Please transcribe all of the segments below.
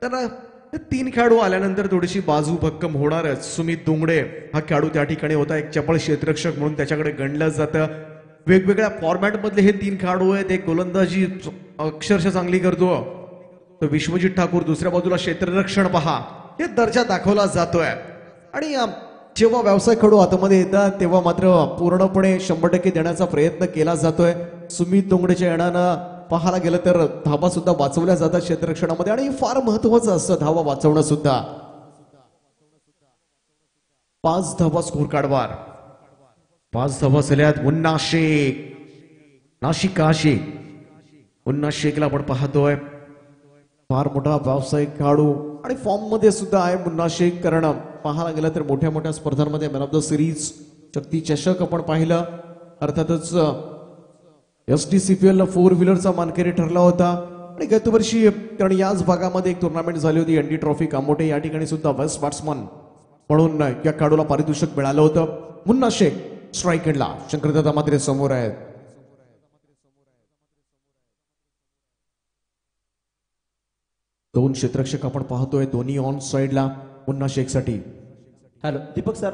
तर तीन खेळाडू आल्यानंतर थोडीशी बाजू भक्कम होणारच. सुमित दोंगडे हा खेळाडू त्या ठिकाणी होता, एक चपळ क्षेत्ररक्षक म्हणून त्याच्याकडे गणलं जातं. वेगवेगळ्या फॉर्मॅट मधले हे तीन खेळाडू आहेत. एक गोलंदाजी अक्षरशः चांगली करतो तो विश्वजित ठाकूर, दुसऱ्या बाजूला क्षेत्ररक्षण पहा, हे दर्जा दाखवला जातोय. आणि जेव्हा व्यावसायिक खेळाडू हातामध्ये येतात तेव्हा मात्र पूर्णपणे 100% देण्याचा प्रयत्न केला जातोय. सुमित दोंगडेच्या येण्यानं पाहायला गेलं तर धावा सुद्धा वाचवल्या जातात क्षेत्ररक्षणामध्ये, आणि फार महत्वाचं असतं धावा वाचवणं सुद्धा. 5 धावा स्कोर कार्डवर, 5 धावा झाल्यात. मुन्ना शेख, नाशिका शेख, मुन्ना शेखला आपण पाहतोय फार मोठा व्यावसायिक खेळाडू आणि फॉर्म मध्ये सुद्धा आहे मुन्ना शेख. कारण पाहायला गेलं तर मोठ्या मोठ्या स्पर्धांमध्ये मॅन ऑफ द सिरीज, शक्ती चषक आपण पाहिलं. अर्थातच STCPL 4 व्हीलरचा मानकरी ठरला होता. आणि गत वर्षी कारण याच भागामध्ये एक टुर्नामेंट झाली होती एनडी ट्रॉफी कामोठे, या ठिकाणी सुद्धा बेस्ट बॅट्समन म्हणून या खेळाडूला पारितोषिक मिळालं होतं. मुन्ना शेख स्ट्राईक एंडला, शंकरदादा मात्र समोर आहेत. दोन क्षेत्ररक्षक आपण पाहतोय, दोन्ही ऑन साइडला मुन्ना शेख साठी. हॅलो दीपक सर,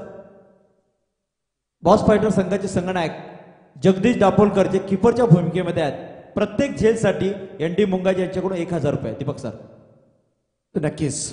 बॉस फायटर संघाचे संघनायक जगदीश दापोलकर जे किपरच्या भूमिकेमध्ये आहेत, प्रत्येक झेलसाठी एनडी मुंगाजी यांच्याकडून 1000 रुपये. दीपक सर नक्कीच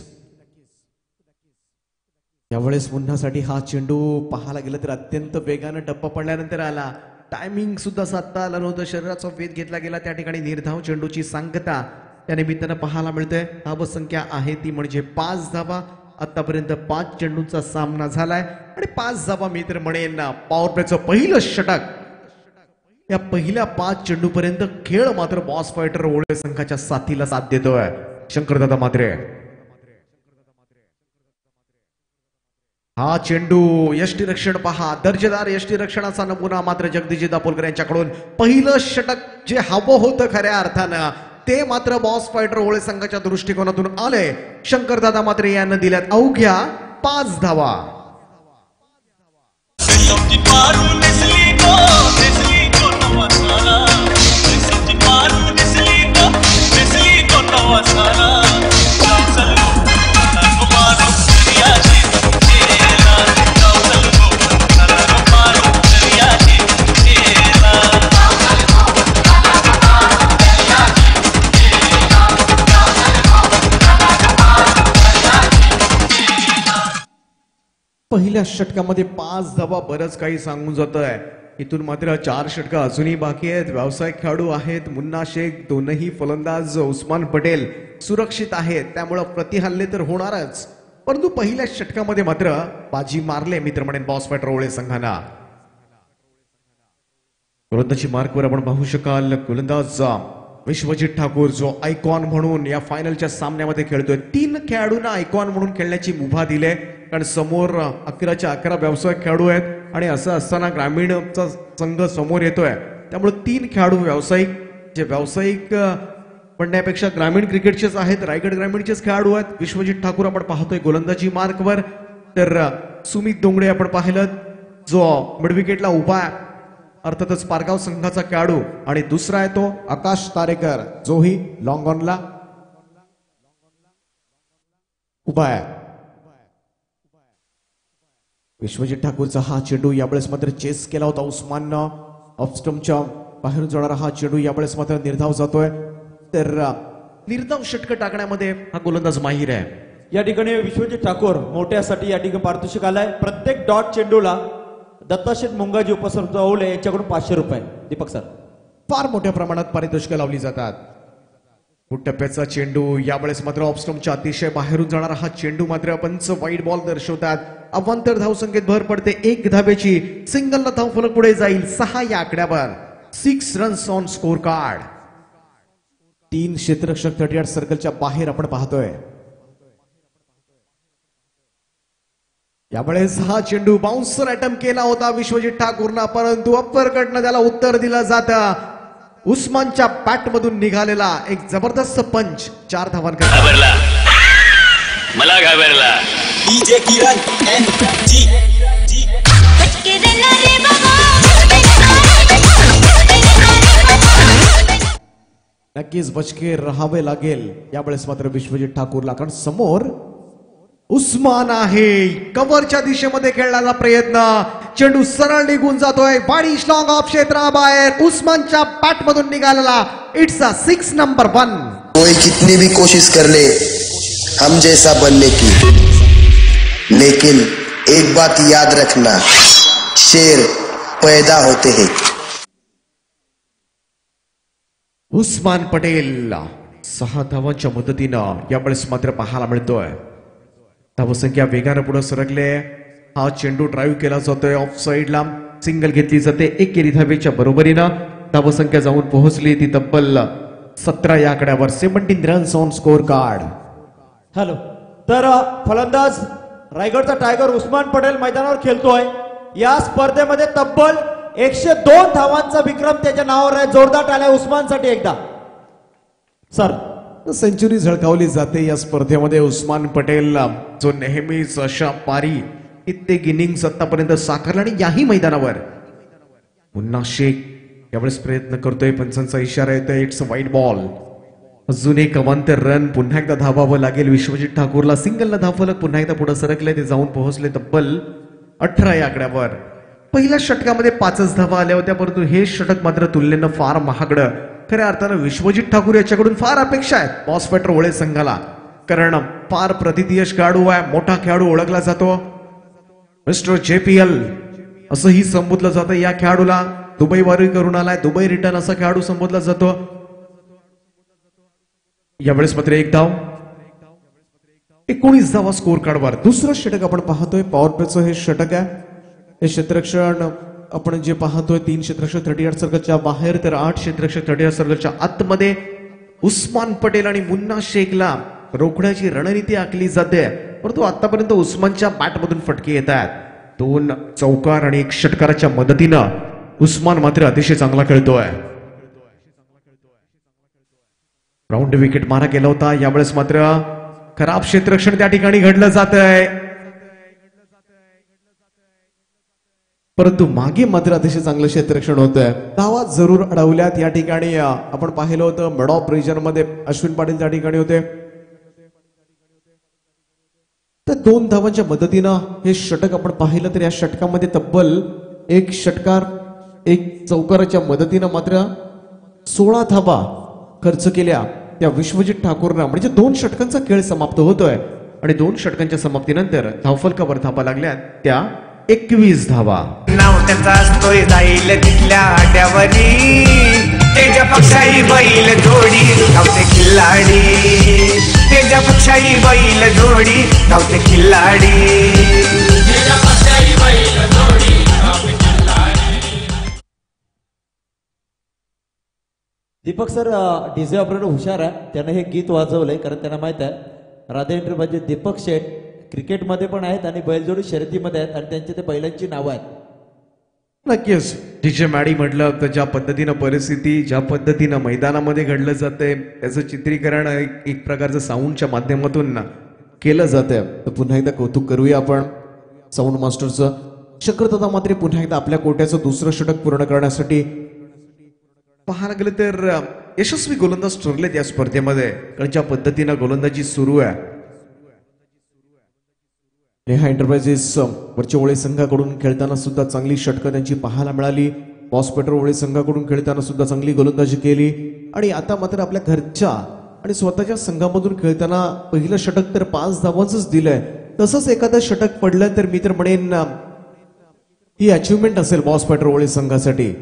यावेळेस मुन्नासाठी हा चेंडू पाहायला गेलं तर अत्यंत वेगानं टप्पा पडल्यानंतर आला. टायमिंग सुद्धा साधता आलं नव्हतं, शरीराचा वेध घेतला गेला. त्या ठिकाणी निर्धाव चेंडूची सांगता त्या निमित्तानं पाहायला मिळते. धाव संख्या आहे ती म्हणजे 5 धावा. आतापर्यंत 5 चेंडूंचा सामना झालाय आणि 5 धावा. मी तर म्हणेन पॉवर प्लेचं पहिलं षटक. या पहिल्या 5 चेंडू पर्यंत खेळ मात्र बॉस फायटर ओळे संघाच्या साथीला साथ देतोय. शंकरदादा मात्रे, हा चेंडू यष्टीरक्षण पहा, दर्जेदार यष्टीरक्षणाचा नमुना मात्र जगदीश दापोलकर यांच्याकडून. पहिलं षटक जे हवं होतं खऱ्या अर्थानं ते मात्र बॉस फायटर ओळे संघाच्या दृष्टिकोनातून आले. शंकरदादा मात्रे यांना दिल्यात अवघ्या 5 धावा. पहिल्या षटकामध्ये 5 धावा बरंच काही सांगून जात आहे. इथून मात्र 4 षटकं अजूनही बाकी आहेत. व्यावसायिक खेळाडू आहेत मुन्ना शेख, दोनही फलंदाज उस्मान पटेल सुरक्षित आहेत, त्यामुळं प्रतिहल्ले तर होणारच. परंतु पहिल्या षटकामध्ये मात्र बाजी मारले मित्र म्हणेन बॉस फायटर ओळे संघाना. गोलंदाजी मार्कवर आपण पाहू शकाल गोलंदाज विश्वजित ठाकूर, जो आयकॉन म्हणून या फायनलच्या सामन्यामध्ये खेळतोय. 3 खेळाडूंना आयकॉन म्हणून खेळण्याची मुभा दिले, कारण समोर 11च्या 11 व्यावसायिक खेळाडू आहेत. आणि असं असताना ग्रामीणचा संघ समोर येतोय, त्यामुळे 3 खेळाडू व्यावसायिक, जे व्यावसायिक म्हणण्यापेक्षा ग्रामीण क्रिकेटचेच आहेत, रायगड ग्रामीणचेच खेळाडू आहेत. विश्वजित ठाकूर आपण पाहतोय गोलंदाजी मार्कवर. तर सुमित दोंगडे आपण पाहिलं जो मिडविकेटला उभा आहे, अर्थातच पारगाव संघाचा खेळाडू. आणि दुसरा आहे तो आकाश तारेकर, जोही लॉंग ऑनला उभा आहे. विश्वजित ठाकूरचा हा चेंडू यावेळेस मात्र चेस केला होता उस्माननं. ऑफस्टम्पच्या बाहेरून जाणारा हा चेंडू यावेळेस मात्र निर्धाव जातोय. तर निर्धाव षटक टाकण्यामध्ये हा गोलंदाज माहीर आहे. या ठिकाणी विश्वजित ठाकूर मोठ्यासाठी या ठिकाणी पारितोषिक आलाय. प्रत्येक डॉट चेंडूला दत्ताशेठ मुंगाजी उपसरपंच ओले यांच्याकडून 500 रुपये. दीपक सर, फार मोठ्या प्रमाणात पारितोषिकं लावली जातात. टप्प्याचा चेंडू यावेळेस मात्र ऑफस्टम्पच्या अतिशय बाहेरून जाणारा हा चेंडू मात्र पंच वाईट बॉल दर्शवतात. अवांतर धावसंख्येत भर पडते 1 धावेची. सिंगलला धाव फलक पुढे जाईल 6 या आकड्यावर. 6 रन्स ऑन स्कोर कार्ड. 3 क्षेत्ररक्षक 38 सर्कलच्या बाहेर आपण पाहतोय. यावेळेस हा चेंडू बाउन्सर अटेम्प्ट केला होता विश्वजित ठाकूरना, परंतु अप्परकटनं त्याला उत्तर दिलं जातं. उस्मानच्या बॅट मधून निघालेला एक जबरदस्त पंच 4 धावांकरता. मला घाबरला. डीजे किरण एनजी नक्कीच बचके राहावे लागेल यावेळेस मात्र विश्वजित ठाकूरला, कारण समोर उस्मान आहे. कव्हरच्या दिशेमध्ये खेळण्याचा प्रयत्न, चेंडू सरळ निघून जातोय, बॉडी स्ट्रॉंग ऑफ क्षेत्राबाहेर, उस्मानच्या बॅट मधून निघालेला. It's a 6 number 1. कोई कितनी भी कोशिश कर ले हम जैसा बनने की, लेकिन एक बात याद रखना, शेर पैदा होते हैं. उस्मान पटेल 6 धावांच्या मदतीनं यावेळेस मात्र पाहायला मिळतोय. धावसंख्या वेगानं पुढे सरकले. हा चेंडू ड्राईव्ह केला जातोय ऑफ साईडला, सिंगल घेतली जाते. 1 धावेच्या बरोबरीनं धावसंख्या जाऊन पोहोचली ती तब्बल 17 या आकड्यावर. 17 runs on score card. Hello. तर फलंदाज रायगडचा टायगर उस्मान पटेल मैदानावर खेळतोय. या स्पर्धेमध्ये तब्बल 102 धावांचा विक्रम त्याच्या नावावर आहे. जोरदार टाळ्या उस्मानसाठी एकदा. सर, सेंचुरी झळकावली जाते या स्पर्धेमध्ये. उस्मान पटेल जो नेहमीच अशा पारी कित्येक इनिंग्स आतापर्यंत साकारला, आणि याही मैदानावर पुन्हा शेख यावेळेस प्रयत्न करतोय. पंचांचा इशारा येतोय. It's a white ball. अजून एक अवांतर रन. पुन्हा एकदा धावावं लागेल विश्वजित ठाकूरला. सिंगलला धावफलक पुन्हा एकदा पुढे सरकले. ते जाऊन पोहोचले तब्बल 18 या आकड्यावर. पहिल्या षटकामध्ये 5 धावा आल्या होत्या, परंतु हे षटक मात्र तुलनेनं फार महागडं. खऱ्या अर्थानं विश्वजित ठाकूर याच्याकडून फार अपेक्षा आहेत बॉस फायटर होळे संघाला, कारण फार प्रतियश खेळाडू आहे, मोठा खेळाडू ओळखला जातो. मिस्टर JPL असंही संबोधलं जातं या खेळाडूला. दुबई वारी करून आलाय, दुबई रिटर्न असा खेळाडू संबोधला जातो. यावेळेस मात्र 1 धाव. 19 धावा स्कोर कार्डवर. दुसरं षटक आपण पाहतोय, पॉवर प्लेचं हे षटक आहे. हे क्षेत्ररक्षण आपण जे पाहतोय 3 क्षेत्ररक्षक 38 सर्कलच्या बाहेर, तर 8 क्षेत्ररक्षक 38 सर्कलच्या आतमध्ये. उस्मान पटेल आणि मुन्ना शेखला रोखण्याची रणनीती आखली जाते, परंतु आतापर्यंत उस्मानच्या बॅटमधून फटके येत आहेत. 2 चौकार आणि 1 षटकाराच्या मदतीनं उस्मान मात्र अतिशय चांगला खेळतोय. राऊंड विकेट मारा केला होता. यावेळेस मात्र खराब क्षेत्ररक्षण त्या ठिकाणी घडलं जात आहे, परंतु मागे मात्र अतिशय चांगलं क्षेत्ररक्षण होतंय. धावा जरूर अडवल्यात या ठिकाणी. आपण पाहिलं होतं मिड ऑफ रिजन मध्ये अश्विन पाटील त्या ठिकाणी होते. तर 2 धावांच्या मदतीनं हे षटक आपण पाहिलं, तर या षटकामध्ये तब्बल 1 षटकार 1 चौकाराच्या मदतीनं मात्र 16 धावा खर्च केल्या त्या विश्वजित ठाकूरनं. म्हणजे 2 षटकांचा खेळ समाप्त होतोय, आणि 2 षटकांच्या समाप्तीनंतर धावफलकावर धावा लागल्या त्या 21 धावा. नाव त्याचा असतोय जाईल तिथल्या आड्यावरी, त्याच्या पक्षाही बैल जोडी धावते खिल्लाडी, त्याच्या पक्षाही बैल जोडी धावते खिल्लाडी. दीपक सर, डीजे ऑपरेटर हुशार आहे. त्यानं हे गीत वाजवलंय, कारण त्यांना माहित आहे राधे इंटरमध्ये दीपक शेठ क्रिकेटमध्ये पण आहेत आणि बैलजोडी शर्यतीमध्ये आहेत, आणि त्यांचे ते बैलांची नावं आहेत. नक्कीच डीजे मॅडी म्हटलं तर ज्या पद्धतीनं परिस्थिती, ज्या पद्धतीनं मैदानामध्ये घडलं जातंय, त्याचं चित्रीकरण एक प्रकारचं साऊंडच्या माध्यमातून केलं जातंय. तर पुन्हा एकदा कौतुक करूया आपण साऊंड मास्टरचं. शक्रदादा मात्र पुन्हा एकदा आपल्या कोट्याचं दुसरं षटक पूर्ण करण्यासाठी पाहायला गेलं तर यशस्वी गोलंदाज ठरलेत या स्पर्धेमध्ये, कारण ज्या पद्धतीनं गोलंदाजी सुरू आहे. नेहा एंटरप्राइजेस वरच्या ओळे संघाकडून खेळताना सुद्धा चांगली षटकं त्यांची पाहायला मिळाली. बॉस पेटर ओळे संघाकडून खेळताना सुद्धा चांगली गोलंदाजी केली, आणि आता मात्र आपल्या घरच्या आणि स्वतःच्या संघामधून खेळताना पहिलं षटक तर 5 धावांचंच दिलंय. तसंच एखादं षटक पडलं तर मी तर म्हणेन ही अचिव्हमेंट असेल बॉस पेटर ओळे संघासाठी.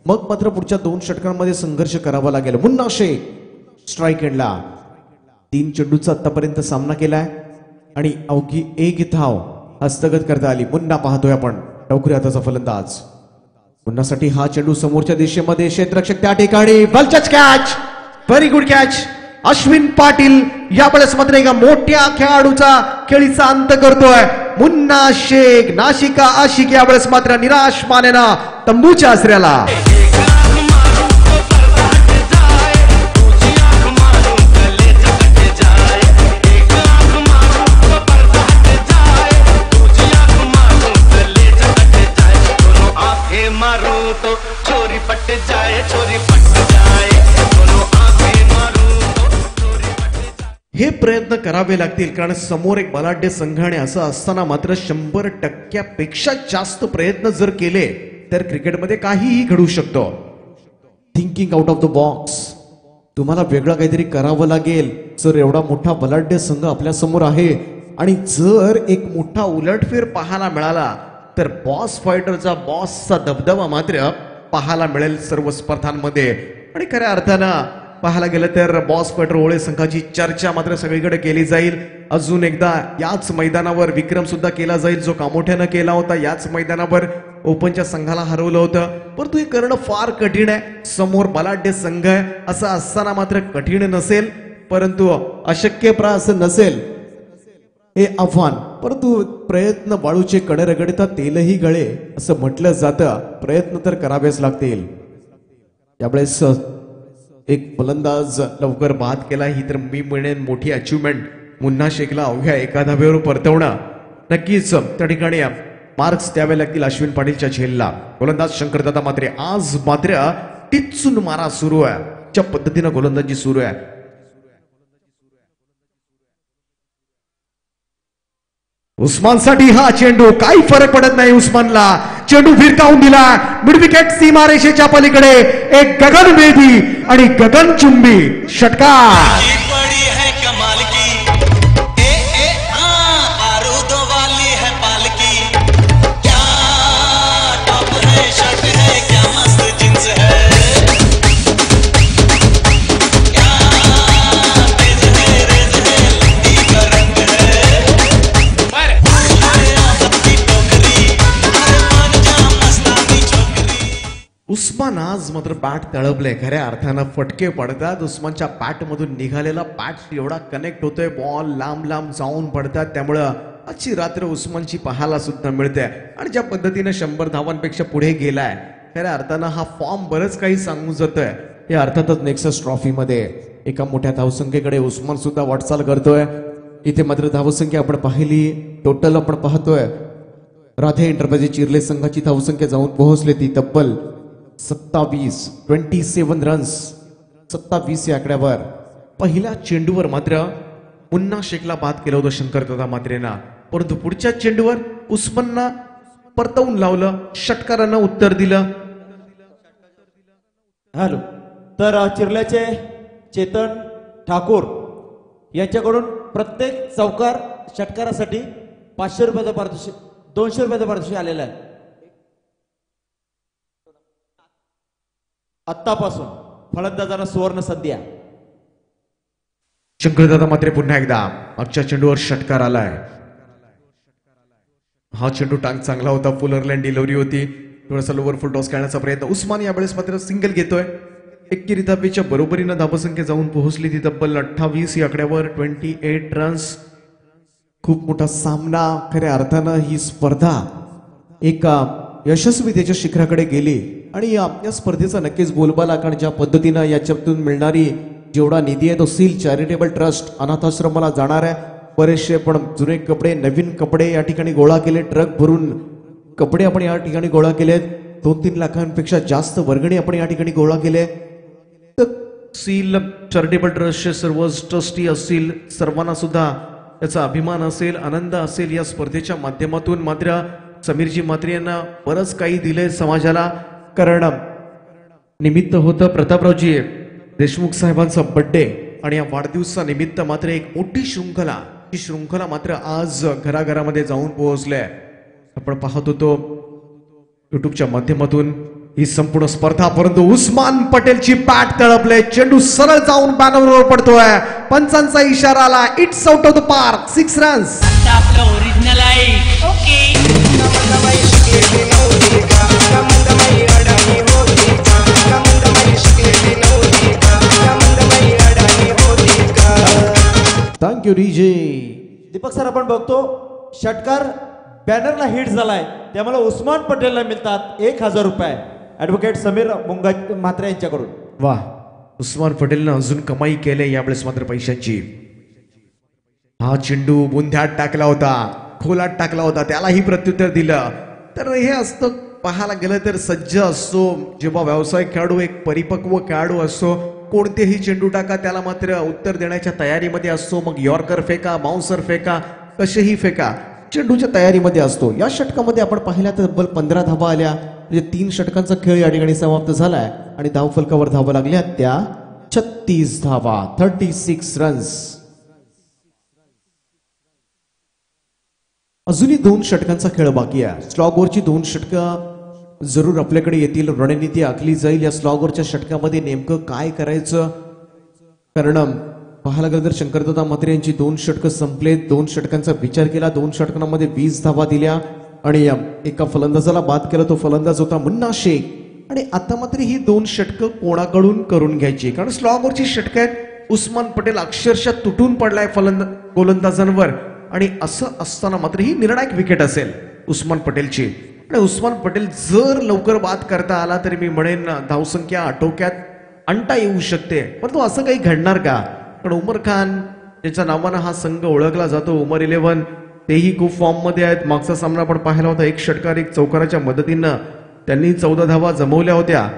मग मात्र पुढच्या 2 षटकांमध्ये संघर्ष करावा लागेल. मुन्ना शेख स्ट्राईक एंडला 3 चेंडूचा आतापर्यंत सामना केलाय, आणि अवघी 1 धाव हस्तगत करता आली. मुन्ना पाहतोय आपण, टोकरी हाताचा फलंदाज. मुन्नासाठी हा चेंडू समोरच्या दिशेमध्ये, क्षेत्ररक्षक त्या ठिकाणी. बलचच catch, very good catch. Ashwin Patil यावेळेस मात्र एका मोठ्या खेळाडूचा खेळीचा अंत करतोय. मुन्ना शेख नाशिका आशिक यावेळेस मात्र निराश मानेना तंबूच्या आसऱ्याला. मारो तो चोरी पट जाए, चोरी पट जाए, दोनों आंखें प्रयत्न करावे लागतील, कारण समोर एक बलाढ्य संघ आणि असं असताना मात्र 100%पेक्षा जास्त प्रयत्न जर केले तर क्रिकेटमध्ये काहीही घडू शकतो. Thinking out of the box, तुम्हाला वेगळं काहीतरी करावं लागेल. जर एवढा मोठा बलाढ्य संघ आपल्या समोर आहे आणि जर एक मोठा उलटफेर पाहायला मिळाला तर बॉस फायटरचा बॉसचा दबदबा मात्र पाहायला मिळेल सर्व स्पर्धांमध्ये. आणि खऱ्या अर्थानं पाहायला गेलं तर बॉस फायटर ओळे संघाची चर्चा मात्र सगळीकडे केली जाईल. अजून एकदा याच मैदानावर विक्रम सुद्धा केला जाईल, जो कामोठ्यानं केला होता. याच मैदानावर ओपनच्या संघाला हरवलं होतं, परंतु हे करणं फार कठीण आहे. समोर बलाढ्य संघ आहे, असं असताना मात्र कठीण नसेल, परंतु अशक्यप्राय असं नसेल हे आव्हान. परंतु प्रयत्न बाळूचे कडे रगडतात तेलही गळे असं म्हटलं जातं. प्रयत्न तर करावेच लागतील. यावेळेस एक फलंदाज लवकर बाद केला, ही तर मी म्हणेन मोठी अचिव्हमेंट. मुन्ना शेखला अवघ्या एका धाब्यावर परतवणं नक्कीच त्या ठिकाणी मार्क्स द्यावे लागतील अश्विन पाटीलच्या झेलला. गोलंदाज शंकरदादा मात्र आज मात्र टिचून मारा सुरू आहे, ज्या पद्धतीनं गोलंदाजी सुरू आहे. उस्मानसाठी हा चेंडू, काही फरक पडत नाही उस्मानला. चेंडू भिरकावून दिला मिड विकेट सीमारेषेच्या पलीकडे. एक गगनभेदी आणि गगनचुंबी षटकार. बड़ी है कमाल की आरूदों वाली है पालकी. क्या टॉप है, शर्ट है, क्या मस्त जींस है. क्या तेज है, रेज है, लंबी का रंग है. आदत की टोकरी, अरे मान जा मस्तानी छोकरी. उस्मान आज मात्र बॅट तळपले. खऱ्या अर्थानं फटके पडतात. उस्मानच्या बॅट मधून निघालेला बॅट एवढा कनेक्ट होतोय, बॉल लांब लांब जाऊन पडतात. त्यामुळं आजची रात्र उस्मानची पाहायला सुद्धा मिळते. आणि ज्या पद्धतीनं 100 धावांपेक्षा पुढे गेलाय, खऱ्या अर्थानं हा फॉर्म बरंच काही सांगून जातोय. हे अर्थातच नेक्सस ट्रॉफीमध्ये एका मोठ्या धावसंख्येकडे उस्मान सुद्धा वाटचाल करतोय. इथे मात्र धावसंख्या आपण पाहिली, टोटल आपण पाहतोय राधे एंटरप्राइजेस चिर्ले संघाची धावसंख्या जाऊन पोहोचली ती तब्बल 27 रन्स. 27 या आकड्यावर. पहिल्या चेंडूवर मात्र मुन्ना शेखला बाद केलं होतं शंकरदादा मात्रेना, परंतु पुढच्या चेंडूवर उस्मानना परतवून लावलं, षटकारानं उत्तर दिलं. हॅलो, तर चिर्ल्याचे चेतन ठाकूर यांच्याकडून प्रत्येक चौकार षटकारासाठी 500 रुपयाचं पारितोषिक, 200 रुपयाचं पारितोषिक आलेलं आहे. आत्तापासून फलंदाजांना सुवर्ण संधी आहे. शंकरदादा मात्र पुन्हा एकदा मागच्या चेंडूवर षटकार आलाय. हा चेंडू टांग चांगला होता, फुलरलँड डिलिव्हरी होती. थोडासा लोवर फुल टॉस खेळण्याचा प्रयत्न. उस्मान यावेळेस मात्र सिंगल घेतोय. एकेरी धाबेच्या बरोबरीनं धावसंख्या जाऊन पोहोचली ती तब्बल 28 या आकड्यावर. 28 रन्स. खूप मोठा सामना. खऱ्या अर्थानं ही स्पर्धा एका यशस्वीतेच्या शिखराकडे गेली आणि या स्पर्धेचा नक्कीच बोलबाला, कारण ज्या पद्धतीनं याच्यातून मिळणारी जेवढा निधी आहे तो सील चॅरिटेबल ट्रस्ट अनाथाश्रमाला जाणार आहे. बरेचसे पण जुने कपडे, नवीन कपडे या ठिकाणी गोळा केले. ट्रक भरून कपडे आपण या ठिकाणी गोळा केलेत. 2-3 लाखांपेक्षा जास्त वर्गणी आपण या ठिकाणी गोळा केले. सील चॅरिटेबल ट्रस्टचे सर्व ट्रस्टी असतील, सर्वांना सुद्धा याचा अभिमान असेल, आनंद असेल. या स्पर्धेच्या माध्यमातून मात्र समीरजी म्हात्रे यांना बरंच काही दिले समाजाला. कारण निमित्त होतं प्रतापरावजी देशमुख साहेबांचा बर्थडे आणि या वाढदिवसा निमित्त मात्र एक मोठी शृंखला, ही शृंखला मात्र आज घराघरामध्ये जाऊन पोहोचले. आपण पाहत होतो युट्यूबच्या माध्यमातून ही संपूर्ण स्पर्धा, परंतु उस्मान पटेलची बॅट तळपले. चेंडू सरळ जाऊन बॅनरवर पडतोय. पंचांचा इशारा आला. It's out of the park. 6 runs. आपलं ओरिजिनल आहे. Okay. Thank you DJ. Deepak sir, आपण बघतो षटकार बॅनरला हिट झालाय, त्यामुळे उस्मान पटेलला मिळतात 1000 रुपये ऍडव्होकेट समीर म्हात्रे यांच्याकडून. वाह, उस्मान पटेलनं अजून कमाई केले यावेळेस मात्र पैशांची. हा चेंडू बुंध्यात टाकला होता, खोलात टाकला होता, त्यालाही प्रत्युत्तर दिलं. तर हे असतं पाहायला गेलं तर सज्ज असतो जेव्हा व्यावसायिक खेळाडू, एक परिपक्व खेळाडू असतो कोणतेही चेंडू टाका त्याला मात्र उत्तर देण्याच्या तयारीमध्ये असतो. मग यॉर्कर फेका, बाउन्सर फेका, कसेही फेका, चेंडूच्या तयारीमध्ये असतो. या षटकामध्ये आपण पाहिल्या तर तब्बल 15 धावा आल्या. म्हणजे 3 षटकांचा खेळ या ठिकाणी समाप्त झालाय आणि धावफलकावर धावा लागल्या त्या 36 धावा, 36 रन्स. अजूनही 2 षटकांचा खेळ बाकी आहे. स्लॉगवरची 2 षटकं जरूर आपल्याकडे येतील. रणनीती आखली जाईल या स्लॉगवरच्या षटकामध्ये नेमकं काय करायचं. कारण पाहायला गेलं तर शंकरदादा म्हात्रे यांची 2 षटकं संपलेत. 2 षटकांचा विचार केला, 2 षटकांमध्ये 20 धावा दिल्या आणि एका फलंदाजाला बाद केला. तो फलंदाज होता मुन्ना शेख. आणि आता मात्र ही 2 षटकं कोणाकडून करून घ्यायची, कारण स्लॉगवरची षटकं आहेत. उस्मान पटेल अक्षरशः तुटून पडलाय गोलंदाजांवर आणि असं असताना मात्र ही निर्णायक विकेट असेल उस्मान पटेलची. आणि उस्मान पटेल जर लवकर बाद करता आला तरी मी म्हणेन धावसंख्या आटोक्यात आणता येऊ शकते. परंतु असं काही घडणार का? पण उमर खान ज्याच्या नावानं हा संघ ओळखला जातो, उमर 11, तेही खूप फॉर्म मध्ये आहेत. मागचा सामना आपण पाहिला होता, 1 षटकार 1 चौकाराच्या मदतीनं त्यांनी 14 धावा जमवल्या होत्या.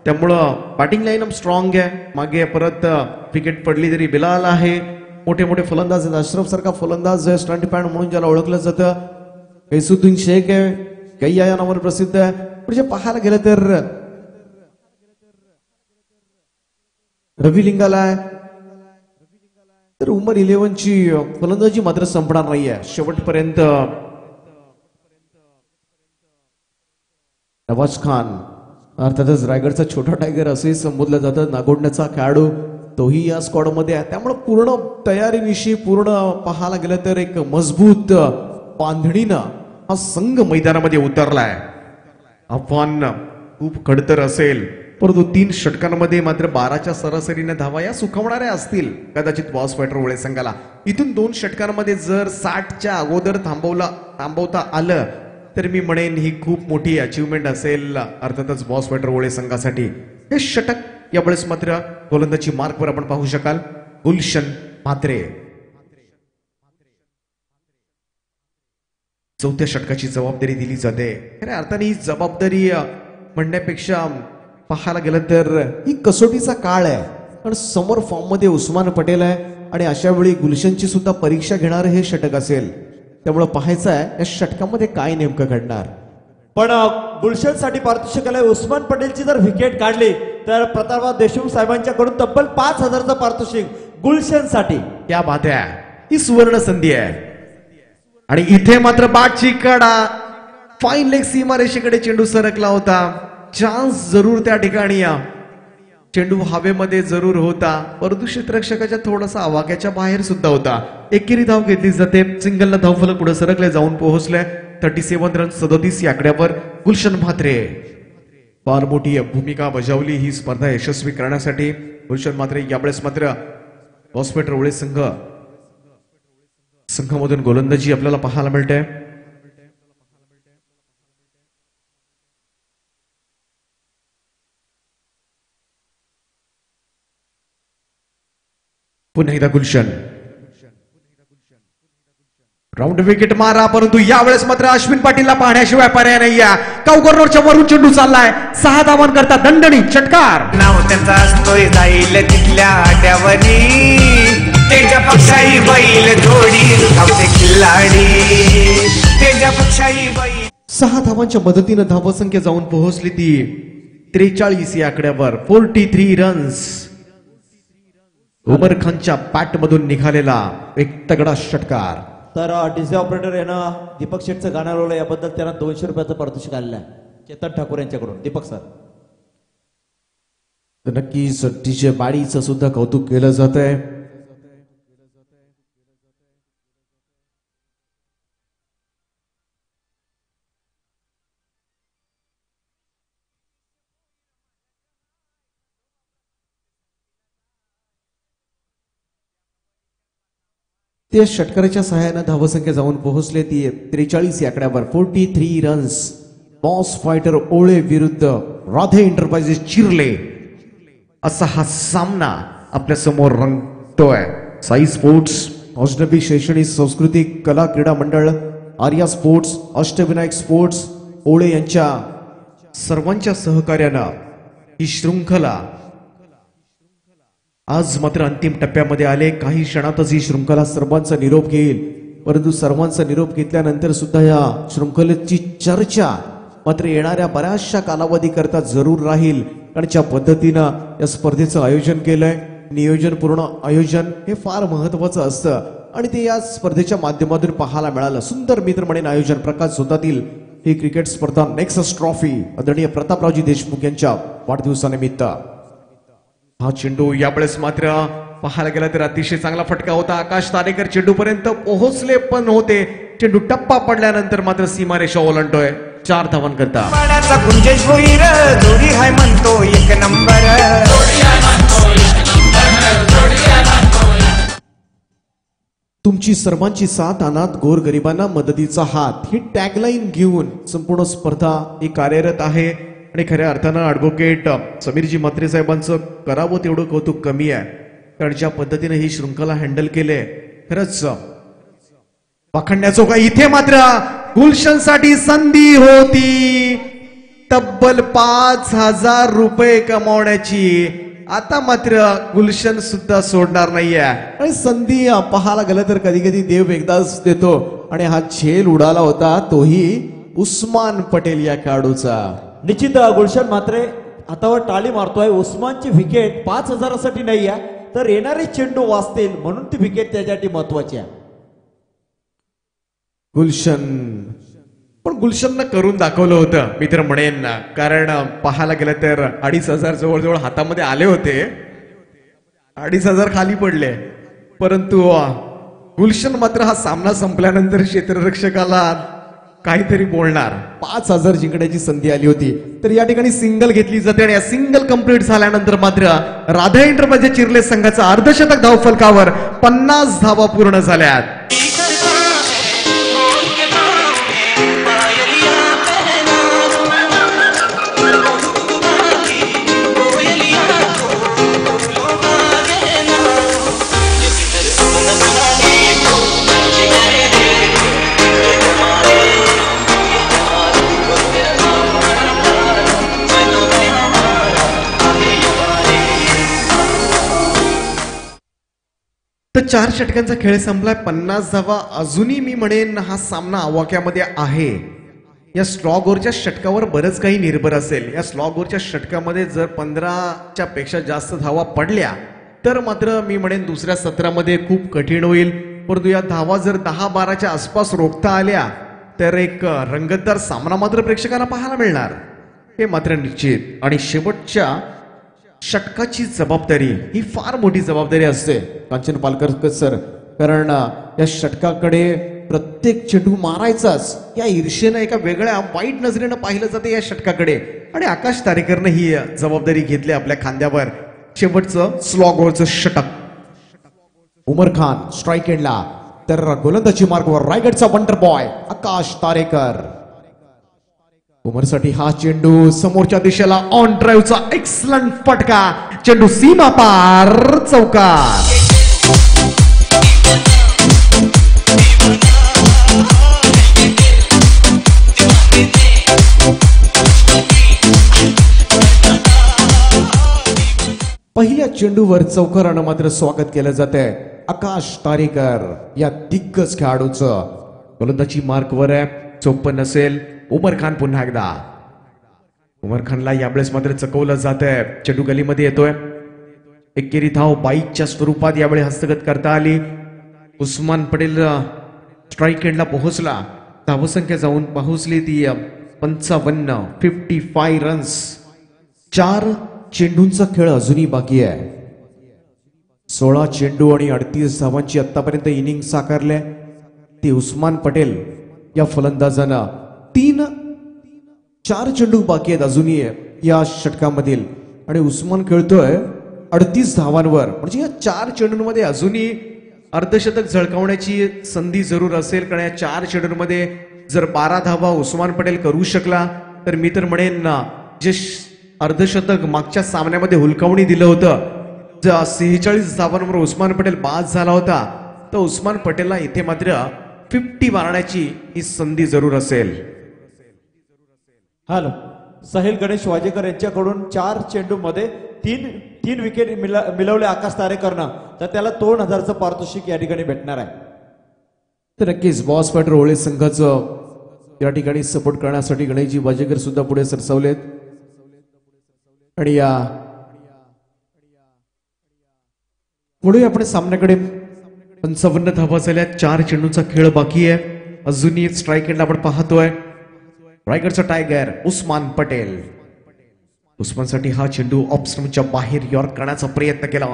त्यामुळं बॅटिंग लाईनअप स्ट्रॉंग आहे. मागे परत विकेट पडली तरी बिलाल आहे. मोठे मोठे फलंदाज आहेत. अशरफ सारखा फलंदाज आहे, स्टंट पॅड म्हणून ज्याला ओळखलं जातं. कैसुद्दीन शेख आहे, कैया या नावाने प्रसिद्ध आहे. म्हणजे पाहायला गेलं तर रवी लिंगाला आहे. तर उमर 11ची फलंदाजी मात्र संपणार नाहीये शेवटपर्यंत. नवाज खान अर्थातच रायगडचा छोटा टायगर असंही संबोधलं जातं, नागोडण्याचा खेळाडू, तोही या स्क्वॉड मध्ये आहे. त्यामुळे पूर्ण तयारीनिशी, पूर्ण पाहायला गेलं तर एक मजबूत बांधणीनं हा संघ मैदानामध्ये उतरलाय. आव्हान खूप खडतर असेल, परंतु 3 षटकांमध्ये मात्र 12च्या सरासरीने धावा या सुखावणाऱ्या असतील कदाचित बॉस फायटर ओळे संघाला. इथून 2 षटकांमध्ये जर 60च्या अगोदर थांबवता आलं तर मी म्हणेन ही खूप मोठी अचीवमेंट असेल अर्थातच बॉस फायटर ओळे संघासाठी. हे षटक यावेळेस मात्र गोलंदाजी मार्कवर आपण पाहू शकाल गुलशन म्हात्रे. 4थ्या षटकाची जबाबदारी दिली जाते. खऱ्या अर्थाने ही जबाबदारी म्हणण्यापेक्षा पाहायला गेलं तर ही कसोटीचा काळ आहे, कारण समोर फॉर्म मध्ये उस्मान पटेल आहे आणि अशा वेळी गुलशनची सुद्धा परीक्षा घेणारं हे षटक असेल. त्यामुळे पाहायचं आहे या षटकामध्ये काय नेमकं घडणार. पण गुलशनसाठी पारितोषिक आलंय. उस्मान पटेलची जर विकेट काढली तर प्रतापराव देशमुख साहेबांच्याकडून तब्बल 5,000चं पारितोषिक गुलशनसाठी. क्या बात आहे, ही सुवर्ण संधी आहे. आणि इथे मात्र बाटची कडा, फाईन लेग सीमारेषेकडे चेंडू सरकला होता. चान्स जरूर त्या ठिकाणी चेंडू हवेमध्ये जरूर होता, परंतु क्षेत्ररक्षकाच्या थोडासा आवाक्याच्या बाहेर सुद्धा होता. एकेरी धाव घेतली जाते. सिंगलला धावफलक पुढे सरकले, जाऊन पोहोचले 37 रन 37 या आकड्यावर. गुलशन म्हात्रे फार मोठी भूमिका बजावली ही स्पर्धा यशस्वी करण्यासाठी. गुलशन म्हात्रे यावेळेस मात्र बॉस फायटर ओळे संघामधून गोलंदाजी आपल्याला पाहायला मिळते. पुन्हा एकदा गुलशन राऊंड विकेट मारा, परंतु यावेळेस मात्र अश्विन पाटीलला पाहण्याशिवाय पर्याय नाही. कॉर्नरच्या वरून चेंडू चाललाय. 6 धावांकरता दणदणी षटकार. नाव त्याचा असतोय जाईल तिथल्या आट्यावरी, त्याच्या पक्षाही बैल जोडी धावते खिल्लाडी, त्याच्या पक्षाही बैल. 6 धावांच्या मदतीनं धावसंख्या जाऊन पोहोचली ती 43 या आकड्यावर. 43 रन्स. उमर खानच्या बॅट मधून निघालेला एक तगडा षटकार. तर डीजे ऑपरेटर यानं दीपक शेठचं गाणं लावलं, याबद्दल त्यांना 200 रुपयाचं पारितोषिक आलेलं आहे चेतन ठाकूर यांच्याकडून. दीपक सर. नक्कीच डीजे बाडीचं सुद्धा कौतुक केलं जात आहे. ते षटकाराच्या सहाय्यानं धावसंख्या जाऊन पोहोचले ती 43 या आकड्यावर. 43 रन्स. बॉस फायटर ओळे विरुद्ध राधे एंटरप्राइजेस चिरले असा हा सामना आपल्या समोर रंगतोय. साई स्पोर्ट्स, अष्टनबी शैक्षणिक सांस्कृतिक कला क्रीडा मंडळ, आर्या स्पोर्ट्स, अष्टविनायक स्पोर्ट्स, ओळे यांच्या सर्वांच्या सहकार्यानं ही शृंखला आज मात्र अंतिम टप्प्यामध्ये आले. काही क्षणातच ही शृंखला सर्वांचा निरोप घेईल. परंतु सर्वांचा निरोप घेतल्यानंतर सुद्धा या शृंखलेची चर्चा मात्र येणाऱ्या बऱ्याचशा कालावधी करता जरूर राहील. कारण ज्या पद्धतीनं या स्पर्धेचं आयोजन केलंय, नियोजनपूर्ण आयोजन हे फार महत्वाचं असतं आणि ते या स्पर्धेच्या माध्यमातून पाहायला मिळालं. सुंदर मित्र म्हणून आयोजन प्रकाश झोतातील ही क्रिकेट स्पर्धा नेक्सस ट्रॉफी आदरणीय प्रतापरावजी देशमुख यांच्या वाढदिवसानिमित्त. हा चेंडू यावेळेस मात्र पाहायला गेला तर अतिशय चांगला फटका होता. आकाश तारेकर चेंडू पर्यंत पोहोचले पण होते. चेंडू टप्पा पडल्यानंतर मात्र सीमारेषा ओलांडतोय 4 धावां करता. पाण्याचा गुंजेश भुईर जोडी हाय म्हणतो एक नंबर. तुमची सर्वांची साथ अनाथ गोरगरिबांना मदतीचा हात ही टॅगलाईन घेऊन संपूर्ण स्पर्धा ही कार्यरत आहे. आणि खऱ्या अर्थानं ॲडव्होकेट समीरजी म्हात्रे साहेबांचं करावं तेवढं कौतुक कमी आहे. कारण ज्या पद्धतीने ही शृंखला हँडल केले खरंच वाखाणण्याचो का. इथे मात्र गुलशनसाठी संधी होती तब्बल 5,000 रुपये कमावण्याची. आता मात्र गुलशन सुद्धा सोडणार नाहीये. आणि संधी पाहायला गेलं तर कधी कधी देव एकदाच देतो आणि हा झेल उडाला होता तोही उस्मान पटेल या खेळाडूचा. निश्चित गुलशन मात्र हातावर टाळी मारतोय. उस्मानची विकेट 5,000 साठी नाही आहे तर येणारे चेंडू वाचतील म्हणून ती विकेट त्याच्यासाठी महत्वाची आहे. गुलशन पण गुलशननं करून दाखवलं होतं मी तर म्हणेन ना. कारण पाहायला गेलं तर 2,500 जवळजवळ हातामध्ये आले होते. 2,500 खाली पडले. परंतु गुलशन मात्र हा सामना संपल्यानंतर क्षेत्ररक्षकाला काहीतरी बोलणार. 5,000 जिंकण्याची संधी आली होती तर या ठिकाणी सिंगल घेतली जाते आणि या सिंगल कंप्लीट झाल्यानंतर मात्र राधा एंटरप्राइजेस चिर्ले संघाचा अर्धशतक धावफलकावर 50 धावा पूर्ण झाल्यात. तर 4 षटकांचा खेळ संपलाय. 50 धावा अजूनही मी म्हणेन हा सामना आवाक्यामध्ये आहे. या स्लॉगोरच्या षटकावर बरंच काही निर्भर असेल. या स्लॉगोरच्या षटकामध्ये जर 15च्या पेक्षा जास्त धावा पडल्या तर मात्र मी म्हणेन दुसऱ्या सत्रामध्ये खूप कठीण होईल. परंतु या धावा जर 10-12च्या आसपास रोखता आल्या तर एक रंगतदार सामना मात्र प्रेक्षकांना पाहायला मिळणार हे मात्र निश्चित. आणि शेवटच्या षटकाची जबाबदारी ही फार मोठी जबाबदारी असते कांचन पालकर सर. कारण या षटकाकडे प्रत्येक चेंडू मारायचाच या ईर्षेनं एका वेगळ्या वाईट नजरेनं पाहिलं जाते या षटकाकडे. आणि आकाश तारेकरनं ही जबाबदारी घेतली आपल्या खांद्यावर. शेवटचं स्लॉगवरचं षटक. उमर खान स्ट्राईक एंडला तर गोलंदाजी मार्गावर रायगडचा वंडर बॉय आकाश तारेकर. उमरसाठी हा चेंडू समोरच्या दिशेला ऑन ड्राईव्हचा एक्सलंट फटका. चेंडू सीमा पार चौकार. पहिल्या चेंडूवर चौकारानं मात्र स्वागत केलं जात आहे आकाश तारेकर या दिग्गज खेळाडूचं. गोलंदाजी मार्कवर आहे. चोप्पन असेल. उमर खान पुन्हा एकदा. उमर खानला यावेळेस मात्र चकवलं जात आहे. चेंडू गलीमध्ये येतोय. एकेरी धाव 22च्या स्वरूपात यावेळी हस्तगत करता आली. उस्मान पटेल स्ट्राईक एंडला पोहोचला. धावसंख्या जाऊन पोहोचली ती 55 रन्स. 4 चेंडूंचा खेळ अजूनही बाकी आहे. 16 चेंडू आणि 38 धावांची आतापर्यंत इनिंग साकारले. ते उस्मान पटेल या फलंदाजानं 4 चेंडू बाकी आहेत अजूनही या षटकामधील. आणि उस्मान खेळतोय 38 धावांवर. म्हणजे या 4 चेंडूंमध्ये अजूनही अर्धशतक झळकावण्याची संधी जरूर असेल. कारण या 4 चेंडूंमध्ये जर 12 धावा उस्मान पटेल करू शकला तर मी तर म्हणेन ना जे अर्धशतक मागच्या सामन्यामध्ये हुलकावणी दिलं होतं 46 धावांवर उस्मान पटेल बाद झाला होता तर उस्मान पटेलला इथे मात्र 50 मारण्याची ही संधी जरूर असेल. हॅलो साहिल गणेश वाजेकर यांच्याकडून 4 चेंडू मध्ये तीन विकेट मिळवले आकाश तारेकरनं तर त्याला 2000चं पारितोषिक या ठिकाणी भेटणार आहे. तर नक्कीच बॉस फायटर होळे संघाचं या ठिकाणी सपोर्ट करण्यासाठी गणेशजी वाजेकर सुद्धा पुढे सरसावलेत आणि या पुढे आपण सामन्याकडे 55 धावा झाल्या. 4 चेंडूंचा खेळ बाकी आहे. अजूनही स्ट्राईक एंड आपण पाहतोय. रायगडचा टायगर उस्मान पटेल. उस्मानसाठी हा चेंडू ऑफस्टंपच्या बाहेर यॉर्क करण्याचा प्रयत्न केला.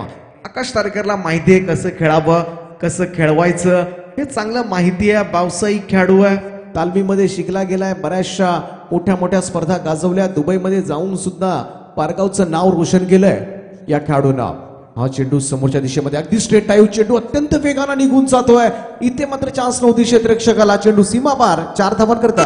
आकाश तारेकरला माहिती आहे कसं खेळावं, कसं खेळवायचं हे चांगलं माहिती आहे. व्यावसायिक खेळाडू आहे. तालमीमध्ये शिकला गेलाय. बऱ्याचशा मोठ्या मोठ्या स्पर्धा गाजवल्या. दुबईमध्ये जाऊन सुद्धा पारगावचं नाव रोशन केलंय या खेळाडूंना. हा चेंडू समोरच्या दिशेमध्ये अगदी स्ट्रेट टाईव चेंडू अत्यंत वेगाने निघून जातोय. इथे मात्र चान्स नव्हती क्षेत्ररक्षकाला. चेंडू सीमा पार 4 धावांकरता.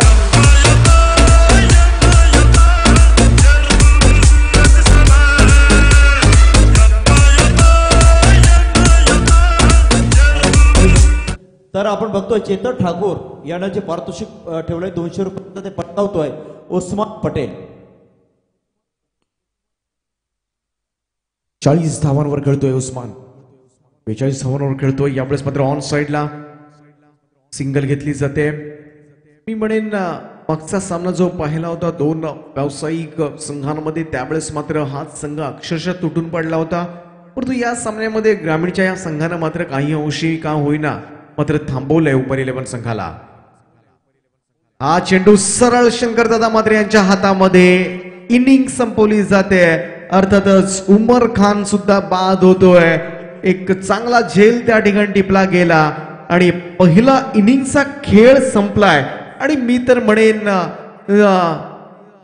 तर आपण बघतोय चेतन ठाकूर यानं जे पारितोषिक ठेवलंय 200 रुपये ते पटकावतोय उस्मान पटेल. 40 धावांवर खेळतोय उस्मान. 42 धावांवर खेळतोय. यावेळेस मात्र ऑन साइडला सिंगल घेतली जाते. मी म्हणेन मागचा सामना जो पाहिला होता 2 व्यावसायिक संघांमध्ये त्यावेळेस मात्र हाच संघ अक्षरशः तुटून पडला होता. परंतु या सामन्यामध्ये ग्रामीणच्या या संघानं मात्र काही अंशी का होईना मात्र थांबवलंय उपर 11 संघाला. हा चेंडू सरळ शंकरदादा मात्र यांच्या हातामध्ये. इनिंग संपवली जाते. अर्थातच उमर खान सुद्धा बाद होतोय. एक चांगला झेल त्या ठिकाणी टिपला गेला आणि पहिला इनिंगचा खेळ संपलाय. आणि मी तर म्हणेन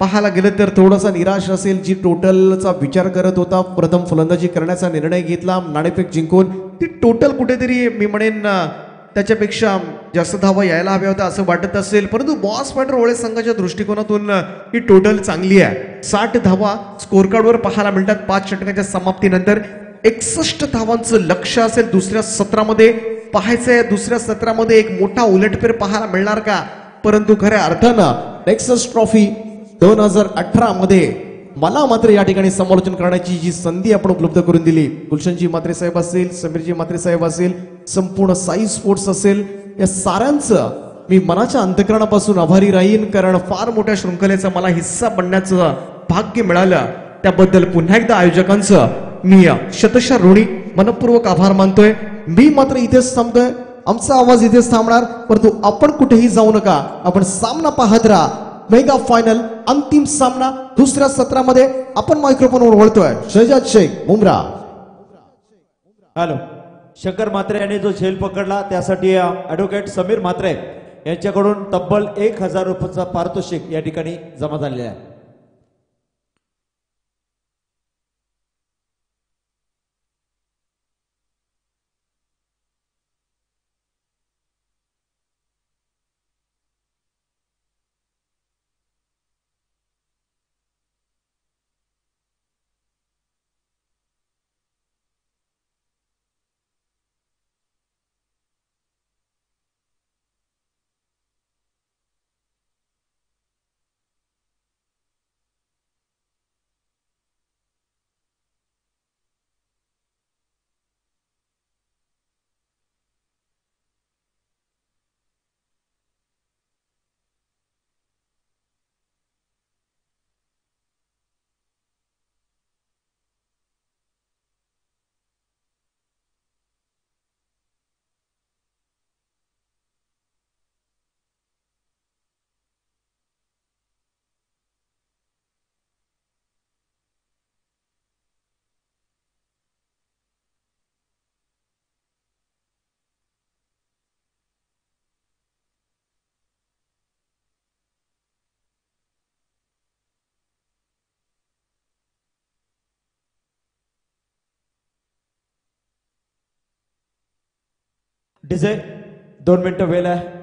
पाहायला गेलं तर थोडासा निराश असेल. जी टोटलचा विचार करत होता, प्रथम फलंदाजी करण्याचा निर्णय घेतला नाणेफेक जिंकून, ती टोटल कुठेतरी मी म्हणेन त्याच्यापेक्षा जास्त धावा यायला हव्या होत्या असं वाटत असेल. परंतु बॉस फायटर होळे संघाच्या दृष्टिकोनातून ही टोटल चांगली आहे. 60 धावा स्कोर कार्डवर पाहायला मिळतात 5 षटकांच्या समाप्तीनंतर. 61 धावांचं लक्ष्य असेल दुसऱ्या सत्रामध्ये पाहायचंय. दुसऱ्या सत्रामध्ये एक मोठा उलटफेर पाहायला मिळणार का? परंतु खऱ्या अर्थानं नेक्सस ट्रॉफी 2018 मध्ये मला मात्र या ठिकाणी समालोचन करण्याची जी संधी आपण उपलब्ध करून दिली, गुलशनजी म्हात्रे साहेब असेल, समीरजी म्हात्रे साहेब असेल, संपूर्ण साई स्पोर्ट्स असेल, या साऱ्यांचं मी मनाच्या अंतःकरणापासून आभारी राहीन. कारण फार मोठ्या शृंखलेचा मला हिस्सा बनण्याचं भाग्य मिळालं. त्याबद्दल पुन्हा एकदा आयोजकांचं मी शतशः ऋणी मनपूर्वक आभार मानतोय. मी मात्र इथेच थांबतोय. आमचा आवाज इथेच थांबणार. परंतु आपण कुठेही जाऊ नका. आपण सामना पाहत राहा. मेगा फायनल अंतिम सामना दुसऱ्या सत्रामध्ये आपण मायक्रोफोनवर वळतोय. शहजाद शेख मुंब्रा. हॅलो. शंकर म्हात्रे यांनी जो झेल पकडला त्यासाठी ॲडव्होकेट समीर म्हात्रे यांच्याकडून तब्बल 1000 रुपयाचा पारितोषिक या ठिकाणी जमा झालेला आहे. डीजे 2 मिनिटं वेळ आहे.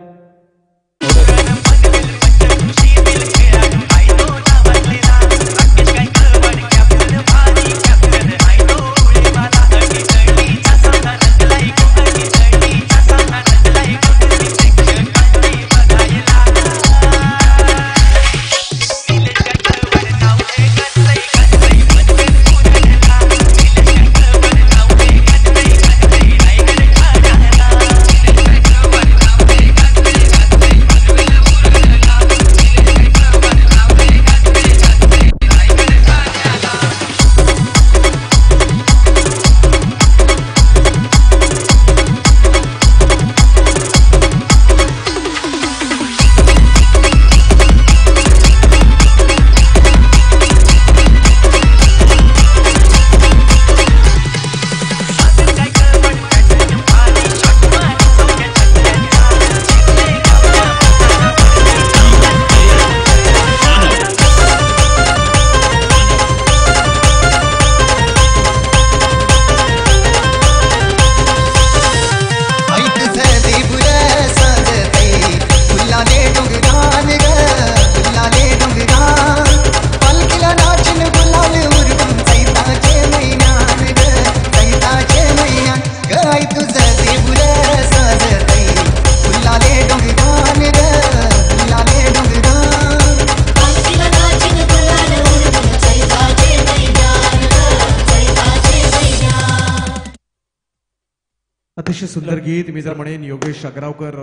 अतिशय सुंदर गीत. मी जर म्हणेन योगेश अग्रावकर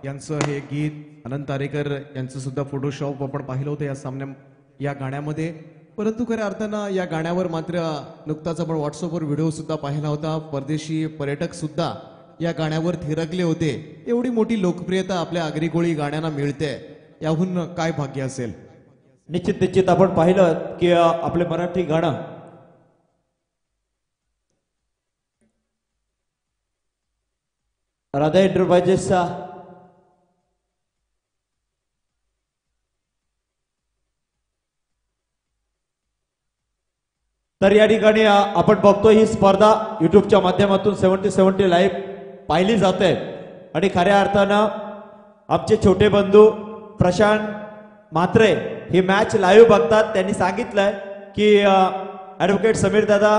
यांचं हे गीत, अनंत तारेकर यांचं सुद्धा फोटोशॉप आपण पाहिलं होतं या गाण्यामध्ये. परंतु खऱ्या अर्थानं या गाण्यावर मात्र नुकताच आपण व्हॉट्सअपवर व्हिडिओ सुद्धा पाहिला होता. परदेशी पर्यटक सुद्धा या गाण्यावर थिरकले होते. एवढी मोठी लोकप्रियता आपल्या आगरी कोळी गाण्यांना मिळते, याहून काय भाग्य असेल. निश्चित आपण पाहिलं की आपले मराठी गाणं राधा एंटरप्राइजेसचा तर या ठिकाणी आपण बघतो ही स्पर्धा युट्यूबच्या माध्यमातून 70 लाईव्ह पाहिली जाते आणि खऱ्या अर्थानं आमचे छोटे बंधू प्रशांत म्हात्रे ही मॅच लाईव्ह बघतात. त्यांनी सांगितलंय की ॲडव्होकेट समीर दादा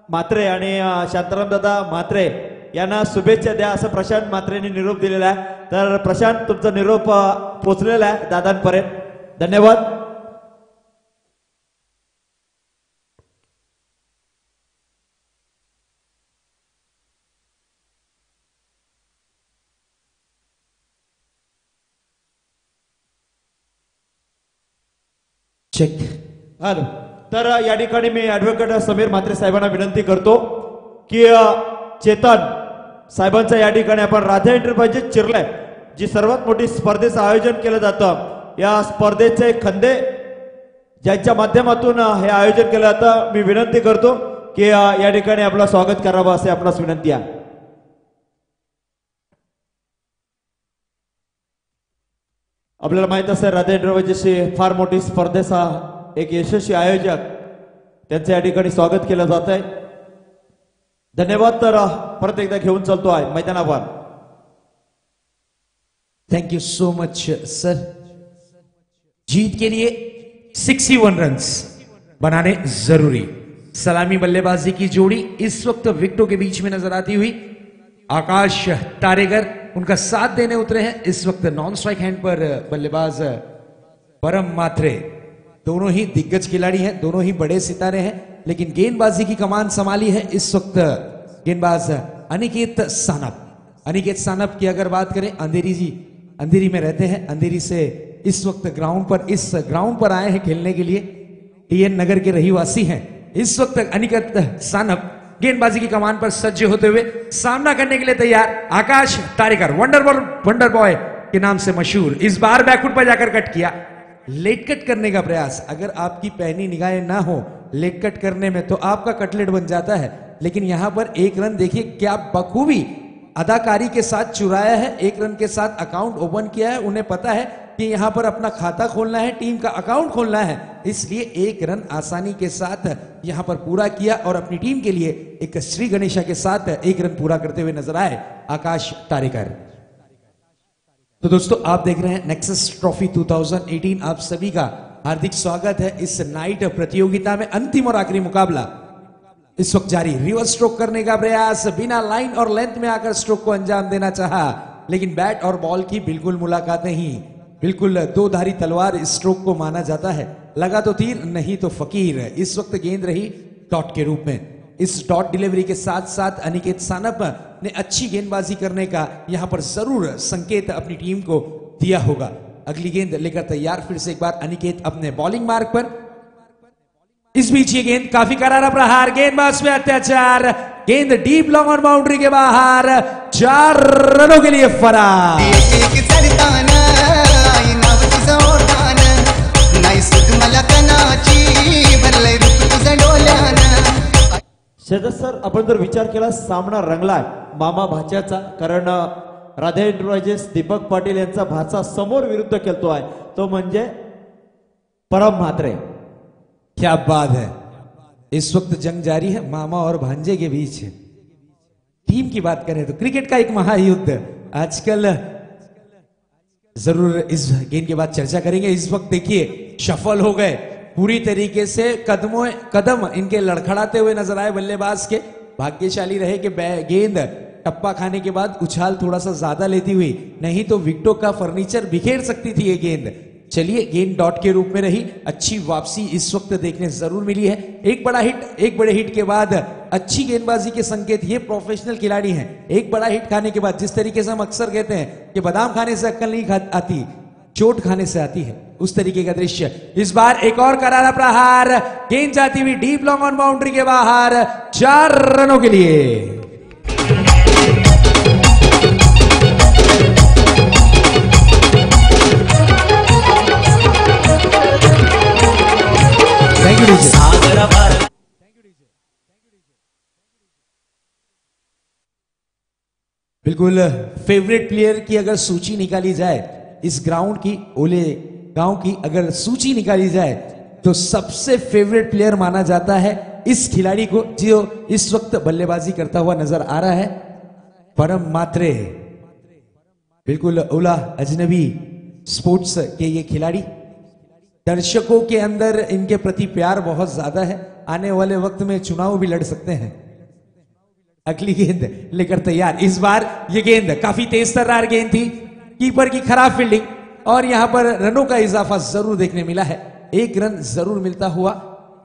म्हात्रे आणि शांताराम दादा म्हात्रे यांना शुभेच्छा द्या असं प्रशांत म्हात्रेंनी निरोप दिलेला आहे. तर प्रशांत तुमचा निरोप पोहोचलेला आहे दादांपर्यंत. धन्यवाद. चेक. हॅलो. तर या ठिकाणी मी ॲडव्होकेट समीर म्हात्रे साहेबांना विनंती करतो की चेतन साहेबांचा या ठिकाणी आपण राधा एंटरप्राइजेस चिरलाय, जी सर्वात मोठी स्पर्धेचं आयोजन केलं जातं. या स्पर्धेचे खंदे ज्यांच्या माध्यमातून हे आयोजन केलं जातं, मी विनंती करतो की या ठिकाणी आपलं स्वागत करावं असे आपणास विनंती आहे. आपल्याला माहित असेल राधा एंटरप्राइजेसची फार मोठी स्पर्धेचा एक यशस्वी आयोजक, त्यांचं या ठिकाणी स्वागत केलं जात आहे. धन्यवाद. तर परत एकदा घेऊन चलतो आहे मैदानावर. Thank you so much sir. जीत के लिए 61 रन्स बनाने जरूरी. सलामी बल्लेबाजी की जोड़ी इस वक्त विकेटों के बीच में नजर आती हुई. आकाश तारेगर उनका साथ देने उतरे हैं. इस वक्त नॉन स्ट्राइक हैंड पर बल्लेबाज परम म्हात्रे. दोनों ही दिग्गज खिलाड़ी हैं, दोनों ही बड़े सितारे हैं, लेकिन गेंदबाजी की कमान संभाली है इस वक्त गेंदबाज अनिकेत सानप. अनिकेत सानप की अगर बात करें, अंधेरी में रहते हैं. अंधेरी से इस वक्त इस ग्राउंड पर आए हैं खेलने के लिए. टीएन नगर के रहीवासी हैं. इस वक्त अनिकेत सानप गेंदबाजी की कमान पर सज्ज होते हुए सामना करने के लिए तैयार. आकाश तारेकर वंडर बॉय के नाम से मशहूर, इस बार बैकफुट पर जाकर कट किया. लेट कट करने का प्रयास. अगर आपकी पहनी निगाहें ना हो लेट कट करने में तो आपका कटलेट बन जाता है, लेकिन यहां पर एक रन देखिए क्या बखूबी अदाकारी के साथ चुराया है. एक रन के साथ अकाउंट ओपन किया है. उन्हें पता है कि यहां पर अपना खाता खोलना है, टीम का अकाउंट खोलना है, इसलिए एक रन आसानी के साथ यहां पर पूरा किया और अपनी टीम के लिए एक श्री गणेशा के साथ एक रन पूरा करते हुए नजर आए आकाश तारेकर. तो दोस्तों आप देख रहे हैं नेक्सस ट्रॉफी 2018. आप सभी का हार्दिक स्वागत है इस नाइट प्रतियोगिता में. अंतिम और आखिरी मुकाबला इस वक्त जारी. रिवर्स स्ट्रोक करने का प्रयास, बिना लाइन और लेंथ में आकर स्ट्रोक को अंजाम देना चाहा, लेकिन बैट और बॉल की बिल्कुल मुलाकात नहीं. बिल्कुल दो धारी तलवार इस स्ट्रोक को माना जाता है. लगा तो तीर, नहीं तो फकीर. इस वक्त गेंद रही डॉट के रूप में. इस डॉट डिलीवरी के साथ साथ अनिकेत सानप ने अच्छी गेंदबाजी करने का यहां पर जरूर संकेत अपनी टीम को दिया होगा. अगली गेंद लेकर तैयार फिर से एक बार अनिकेत अपने बॉलिंग मार्ग पर. इस बीच ये गेंद काफी करारा प्रहार, गेंदबाज पे अत्याचार, गेंद डीप लॉन्ग ऑन बाउंड्री के बाहर. 4 रनों के लिए फरार. शेजत सर, आपण जर विचार केला सामना रंगलाय मामा भाच्याचा, कारण राधा एंटरप्राइजेस दीपक पाटील यांचा भाचा समोर विरुद्ध खेळतो आहे, तो म्हणजे परम म्हात्रे. क्या बात है. इस वक्त जंग जारी है मामा और भांजे के बीच. टीम की बात करें तो क्रिकेट का एक महायुद्ध आजकल जरूर इस गेंद के बाद चर्चा करेंगे. इस वक्त देखिए शफल हो गए पूरी तरीके से, कदम इनके लड़खड़ाते हुए नजर आए बल्लेबाज के. भाग्यशाली रहे कि गेंद टप्पा खाने के बाद उछाल थोड़ा सा ज्यादा लेती हुई, नहीं तो विकेटों का फर्नीचर बिखेर सकती थी ये गेंद. चलिए गेंद डॉट के रूप में रही. अच्छी वापसी इस वक्त देखने जरूर मिली है. एक बड़े हिट के बाद अच्छी गेंदबाजी के संकेत, ये प्रोफेशनल खिलाड़ी हैं। एक बड़ा हिट खाने के बाद, जिस तरीके से हम अक्सर कहते हैं कि बादाम खाने से अक्ल नहीं आती, चोट खाने से आती है, उस तरीके का दृश्य। इस बार एक और करारा प्रहार, गेंद जाती हुई डीप लॉन्ग ऑन बाउंड्री के बाहर, 4 रनों के लिए। थैंक यू सागर भर बिल्कुल फेवरेट प्लेयर की अगर सूची निकाली जाए, इस ग्राउंड की, ओले गांव की अगर सूची निकाली जाए, तो सबसे फेवरेट प्लेयर माना जाता है इस खिलाड़ी को जो इस वक्त बल्लेबाजी करता हुआ नजर आ रहा है, परम मात्रे। बिल्कुल ओला अजनबी स्पोर्ट्स के ये खिलाड़ी, दर्शकों के अंदर इनके प्रति प्यार बहुत ज्यादा है। आने वाले वक्त में चुनाव भी लड़ सकते हैं। अगली गेंद लेकर तैयार। इस बार ये गेंद काफी तेज तर्रार गेंद थी, कीपर की खराब फील्डिंग, और यहां पर रनों का इजाफा जरूर देखने मिला है। 1 रन जरूर मिलता हुआ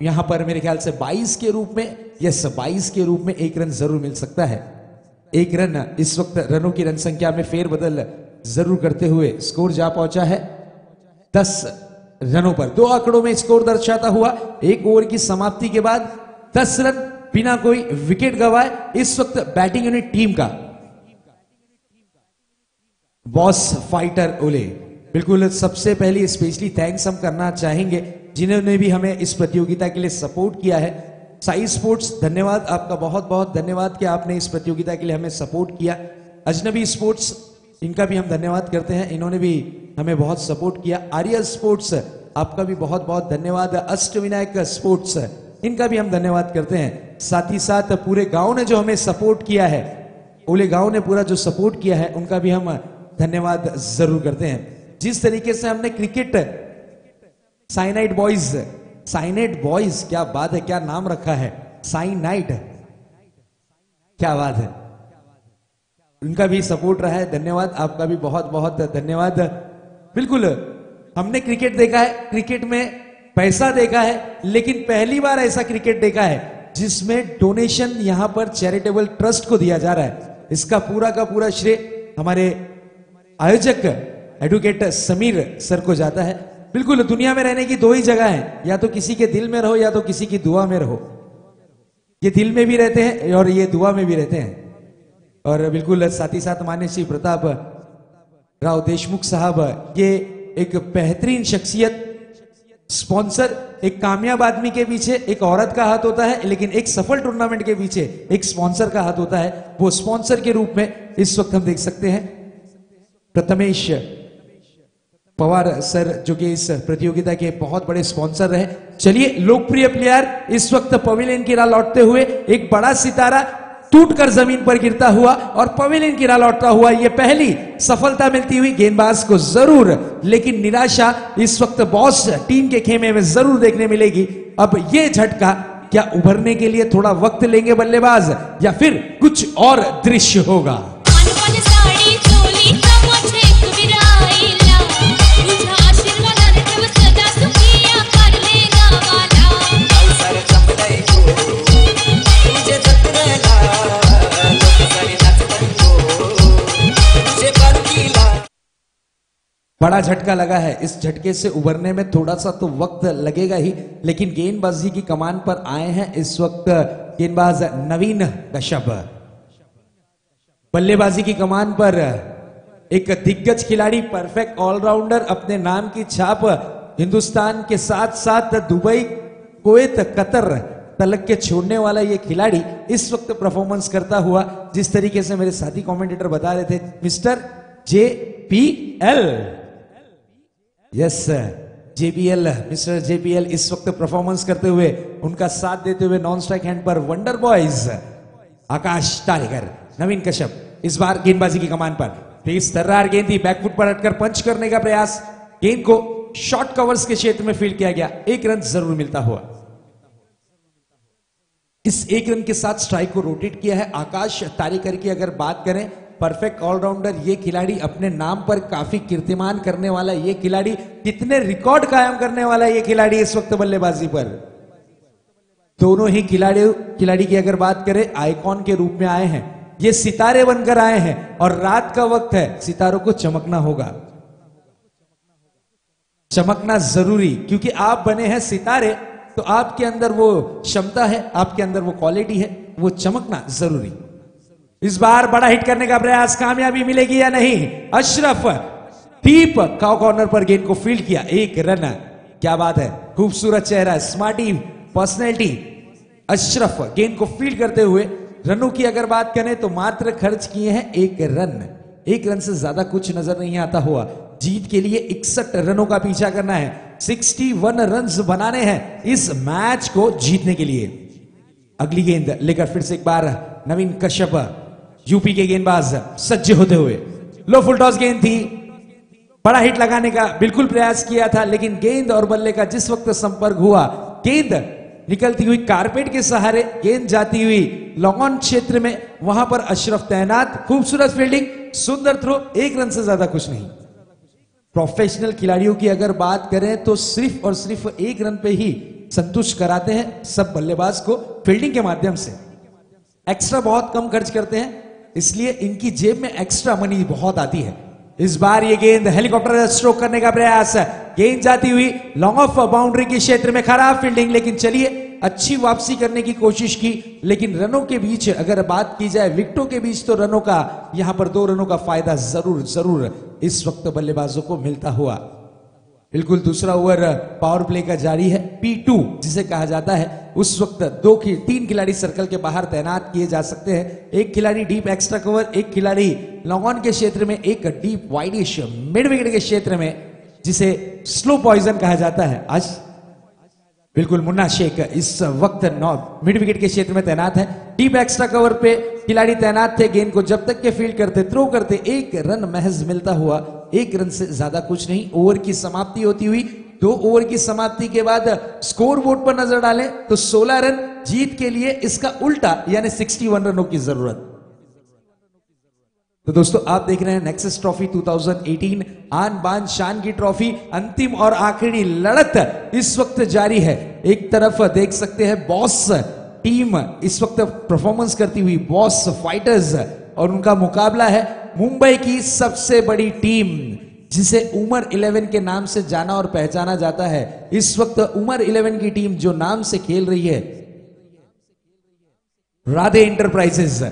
यहां पर मेरे ख्याल से 22 के रूप में, यस 22 के रूप में 1 रन जरूर मिल सकता है। 1 रन इस वक्त रनों की रन संख्या में फेरबदल जरूर करते हुए स्कोर जा पहुंचा है 10 रनों पर। 2 आंकड़ों में स्कोर दर्शाता हुआ 1 ओवर की समाप्ति के बाद 10 रन बिना कोई विकेट गंवाए इस वक्त बैटिंग यूनिट टीम का बॉस फाइटर ओले। बिल्कुल सबसे पहले स्पेशली थैंक्स हम करना चाहेंगे जिन्होंने भी हमें इस प्रतियोगिता के लिए सपोर्ट किया है। साई स्पोर्ट्स, धन्यवाद आपका, बहुत बहुत धन्यवाद कि आपने इस प्रतियोगिता के लिए हमें सपोर्ट किया। अजनबी स्पोर्ट्स, इनका भी हम धन्यवाद करते हैं, इन्होंने भी हमें बहुत सपोर्ट किया। आर्या स्पोर्ट्स, आपका भी बहुत बहुत धन्यवाद। अष्टविनायक स्पोर्ट्स, इनका भी हम धन्यवाद करते हैं। साथ ही साथ पूरे गांव ने जो हमें सपोर्ट किया है, ओले गांव ने पूरा जो सपोर्ट किया है, उनका भी हम धन्यवाद जरूर करते हैं। जिस तरीके से हमने क्रिकेट साइनाइट बॉयज, साइनाइट बॉयज, क्या बात है, क्या नाम रखा है, साइनाइट, क्या बात है, उनका भी सपोर्ट रहा है। धन्यवाद, आपका भी बहुत बहुत धन्यवाद। बिल्कुल हमने क्रिकेट देखा है, क्रिकेट में पैसा देखा है, लेकिन पहली बार ऐसा क्रिकेट देखा है जिसमें डोनेशन यहां पर चैरिटेबल ट्रस्ट को दिया जा रहा है। इसका पूरा का पूरा श्रेय हमारे आयोजक एडवोकेट समीर सर को जाता है। बिल्कुल दुनिया में रहने की 2 ही जगह है, या तो किसी के दिल में रहो या तो किसी की दुआ में रहो। ये दिल में भी रहते हैं और ये दुआ में भी रहते हैं। और बिल्कुल साथ ही साथ माननीय श्री प्रताप राव देशमुख साहब, ये एक बेहतरीन शख्सियत, स्पॉन्सर। एक कामयाब आदमी के पीछे एक औरत का हाथ होता है, लेकिन एक सफल टूर्नामेंट के पीछे एक स्पॉन्सर का हाथ होता है। वो स्पॉन्सर के रूप में इस वक्त हम देख सकते हैं प्रथमेश पवार सर, जो कि इस प्रतियोगिता के बहुत बड़े स्पॉन्सर रहे। चलिए, लोकप्रिय प्लेयर इस वक्त पवेलियन की राह लौटते हुए, एक बड़ा सितारा टूटकर जमीन पर गिरता हुआ और पवेलियन की राह लौटता हुआ, यह पहली सफलता मिलती हुई गेंदबाज को जरूर, लेकिन निराशा इस वक्त बॉस टीम के खेमे में जरूर देखने मिलेगी। अब यह झटका क्या उभरने के लिए थोड़ा वक्त लेंगे बल्लेबाज, या फिर कुछ और दृश्य होगा? बड़ा झटका लगा है, इस झटके से उभरने में थोड़ा सा तो वक्त लगेगा ही, लेकिन गेंदबाजी की कमान पर आए हैं इस वक्त गेंदबाज नवीन कश्यप। बल्लेबाजी की कमान पर एक दिग्गज खिलाड़ी, परफेक्ट ऑलराउंडर, अपने नाम की छाप हिंदुस्तान के साथ साथ दुबई, कुवैत, कतर तलक के छोड़ने वाला ये खिलाड़ी इस वक्त परफॉर्मेंस करता हुआ, जिस तरीके से मेरे साथी कमेंटेटर बता रहे थे, mister JPL, yes JPL, mister JPL इस वक्त परफॉर्मेंस करते हुए, उनका साथ देते हुए नॉन स्ट्राइक हैंड पर वंडर बॉयज आकाश टालीकर, नवीन कश्यप इस बार गेंदबाजी की कमान पर। तेज तर्रार गेंद थी, बैकफुट पर हटकर पंच करने का प्रयास, गेंद को शॉर्ट कवर्स के क्षेत्र में फील्ड किया गया, 1 रन जरूर मिलता हुआ। इस 1 रन के साथ स्ट्राइक को रोटेट किया है आकाश टालीकर की। अगर बात करें, परफेक्ट ऑलराउंडर ये खिलाड़ी, अपने नाम पर काफी कीर्तिमान करने वाला ये खिलाड़ी, कितने रिकॉर्ड कायम करने वाला ये खिलाड़ी इस वक्त बल्लेबाजी पर। दोनों ही खिलाड़ी की अगर बात करें आइकॉन के रूप में आए हैं, ये सितारे बनकर आए हैं और रात का वक्त है, सितारों को चमकना होगा, चमकना जरूरी, क्योंकि आप बने हैं सितारे, तो आपके अंदर वो क्षमता है, आपके अंदर वो क्वालिटी है, वो चमकना जरूरी। इस बार बड़ा हिट करने का प्रयास, कामयाबी मिलेगी या नहीं? अशरफ डीप काउ कॉर्नर पर गेंद को फील्ड किया, एक रन। क्या बात है, खूबसूरत चेहरा, स्मार्टी पर्सनैलिटी। अशरफ गेंद को फील्ड करते हुए रनों की अगर बात करें तो मात्र खर्च किए हैं एक रन। एक रन से ज्यादा कुछ नजर नहीं आता हुआ। जीत के लिए 61 रनों का पीछा करना है, 61 रन्स बनाने हैं इस मैच को जीतने के लिए। अगली गेंद लेकर फिर से एक बार नवीन कश्यप, यूपी के गेंदबाज सज्ज होते हुए। लो फुल टॉस गेंद थी, बड़ा हिट लगाने का बिल्कुल प्रयास किया था, लेकिन गेंद और बल्ले का जिस वक्त संपर्क हुआ, गेंद निकलती हुई कारपेट के सहारे, गेंद जाती हुई लॉन क्षेत्र में, वहां पर अशरफ तैनात। खूबसूरत फील्डिंग, सुंदर थ्रो, एक रन से ज्यादा कुछ नहीं। प्रोफेशनल खिलाड़ियों की अगर बात करें तो सिर्फ और सिर्फ एक रन पे ही संतुष्ट कराते हैं सब बल्लेबाज को फील्डिंग के माध्यम से। एक्स्ट्रा बहुत कम खर्च करते हैं, इसलिए इनकी जेब में एक्स्ट्रा मनी बहुत आती है। इस बार ये गेंद हेलीकॉप्टर स्ट्रोक करने का प्रयास, गेंद जाती हुई लॉन्ग ऑफ बाउंड्री के क्षेत्र में, खराब फील्डिंग, लेकिन चलिए अच्छी वापसी करने की कोशिश की, लेकिन रनों के बीच अगर बात की जाए, विकेटों के बीच, तो रनों का यहां पर 2 रनों का फायदा जरूर इस वक्त बल्लेबाजों को मिलता हुआ। बिल्कुल दूसरा ओवर पावर प्ले का जारी है, P2 जिसे कहा जाता है। उस वक्त 3 खिलाड़ी सर्कल के बाहर तैनात किए जा सकते हैं। एक खिलाड़ी डीप एक्स्ट्रा कवर, एक खिलाड़ी लॉन्ग ऑन के क्षेत्र में, एक डीप वाइडिश मिड विकेट के क्षेत्र में, जिसे स्लो पॉइजन कहा जाता है। आज बिल्कुल मुन्ना शेख इस वक्त मिड विकेट के क्षेत्र में तैनात है। डीप एक्स्ट्रा कवर पे खिलाड़ी तैनात थे, गेंद को जब तक के फील्ड करते, थ्रो करते, एक रन महज मिलता हुआ, एक रन से ज्यादा कुछ नहीं। ओवर की समाप्ति होती हुई, 2 ओवर की समाप्ति के बाद स्कोर बोर्ड पर नजर डालें तो 16 रन। जीत के लिए इसका उल्टा यानी 61 रनों की जरूरत। तो दोस्तों आप देख रहे हैं नेक्सस ट्रॉफी 2018, आन बान शान की ट्रॉफी, अंतिम और आखिरी लड़त इस वक्त जारी है। एक तरफ देख सकते हैं बॉस टीम इस वक्त परफॉर्मेंस करती हुई, बॉस फाइटर्स, और उनका मुकाबला है मुंबई की सबसे बड़ी टीम, जिसे उमर 11 के नाम से जाना और पहचाना जाता है। इस वक्त उमर 11 की टीम जो नाम से खेल रही है, राधे इंटरप्राइजेस।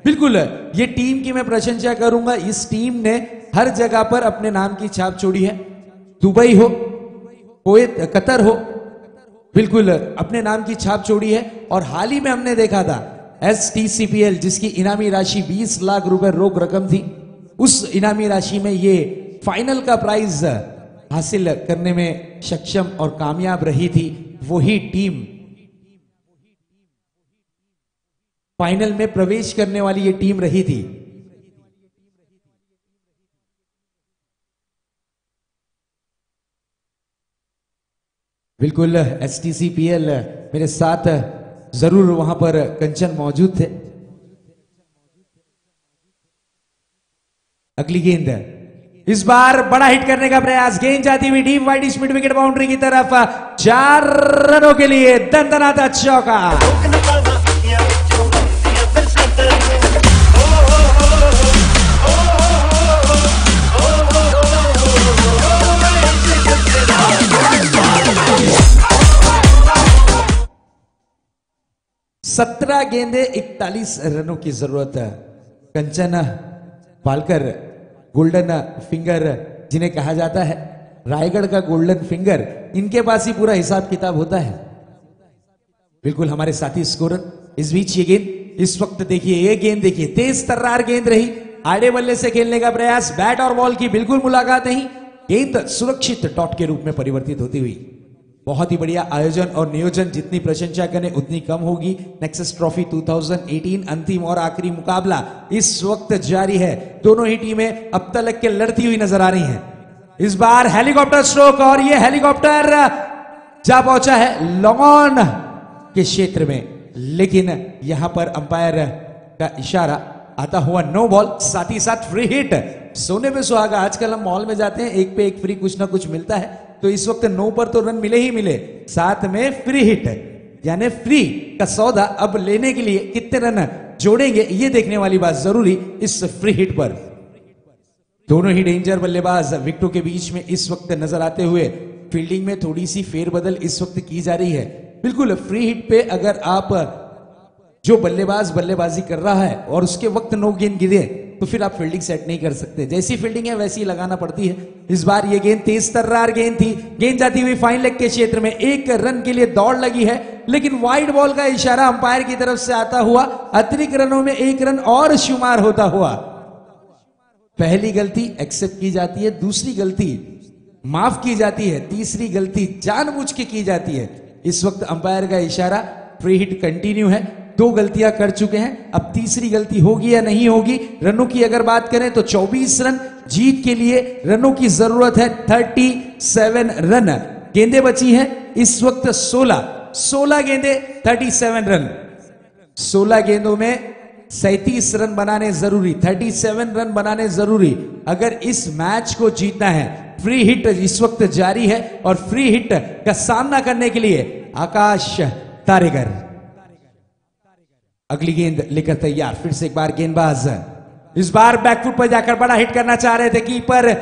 बिल्कुल ये टीम की मैं प्रशंसा करूंगा। इस टीम ने हर जगह पर अपने नाम की छाप छोड़ी है, दुबई हो, कुवैत, कतर हो, बिल्कुल अपने नाम की छाप छोड़ी है। और हाल ही में हमने देखा था STCPL, जिसकी इनामी राशि 20 लाख रुपए रोक रकम थी, उस इनामी राशि में ये फाइनल का प्राइज हासिल करने में सक्षम और कामयाब रही थी। वही टीम फाइनल में प्रवेश करने वाली ये टीम रही थी। बिल्कुल STCPL मेरे साथ जरूर वहां पर कंचन मौजूद थे। अगली गेंद, इस बार बड़ा हिट करने का प्रयास, गेंद जाती हुई deep wide mid wicket boundary की तरफ, 4 रनों के लिए दंदनाता चौका। सत्रह गेंदे 41 रनों की जरूरत है। कंचन पालकर, गोल्डन फिंगर जिन्हें कहा जाता है, रायगढ़ का गोल्डन फिंगर, इनके पास ही पूरा हिसाब किताब होता है। बिल्कुल हमारे साथी स्कोरर। इस बीच ये गेंद, इस वक्त देखिए ये गेंद, देखिए तेज तर्रार गेंद रही, आड़े बल्ले से खेलने का प्रयास, बैट और बॉल की बिल्कुल मुलाकात नहीं, गेंद सुरक्षित डॉट के रूप में परिवर्तित होती हुई। बहुत ही बढ़िया आयोजन और नियोजन, जितनी प्रशंसा करें उतनी कम होगी। नेक्सस ट्रॉफी 2018 अंतिम और आखिरी मुकाबला इस वक्त जारी है। दोनों ही टीमें अब तक के लड़ती हुई नजर आ रही हैं। इस बार हेलीकॉप्टर स्ट्रोक, और ये हेलीकॉप्टर जा पहुंचा है लॉन के क्षेत्र में, लेकिन यहां पर अंपायर का इशारा आता हुआ नो बॉल, साथ ही साथ फ्री हिट। सोने पे सुहागा, आजकल हम मॉल में जाते हैं, एक पे एक फ्री कुछ ना कुछ मिलता है, तो इस वक्त 9 पर तो रन मिले ही मिले, साथ में फ्री हिट। यानी फ्री का सौदा अब लेने के लिए कितने रन जोड़ेंगे ये देखने वाली बात जरूरी इस फ्री हिट पर। दोनों ही डेंजर बल्लेबाज विकेटों के बीच में इस वक्त नजर आते हुए फील्डिंग में थोड़ी सी फेरबदल इस वक्त की जा रही है। बिल्कुल फ्री हिट पे अगर आप जो बल्लेबाज बल्लेबाजी कर रहा है और उसके वक्त नो गेंद गिरे तो फिर आप फील्डिंग सेट नहीं कर सकते। जैसी फील्डिंग है वैसी ही लगाना पड़ती है। इस बार ये गेंद तेज तर्रार गेंद थी, गेंद जाती हुई फाइन लेग के क्षेत्र में 1 रन के लिए दौड़ लगी है, लेकिन वाइड बॉल का इशारा अंपायर की तरफ से आता हुआ अतिरिक्त रनों में 1 रन और शुमार होता हुआ पहली गलती एक्सेप्ट की जाती है, दूसरी गलती माफ की जाती है, तीसरी गलती जानबूझ के की जाती है। इस वक्त अंपायर का इशारा फ्री हिट कंटिन्यू है। 2 गलतियां कर चुके हैं, अब तीसरी गलती होगी या नहीं होगी। रनों की अगर बात करें तो 24 रन, जीत के लिए रनों की जरूरत है 37 रन। गेंदें बची हैं इस वक्त 16 गेंदें 37 रन। 16 गेंदों में 37 रन बनाने जरूरी, 37 रन बनाने जरूरी अगर इस मैच को जीतना है। फ्री हिट इस वक्त जारी है और फ्री हिट का सामना करने के लिए आकाश तारेगर अगली गेंद लेकर तैयार। फिर से एक बार गेंदबाज इस बार बैकफुट पर जाकर बड़ा हिट करना चाह रहे थे, कीपर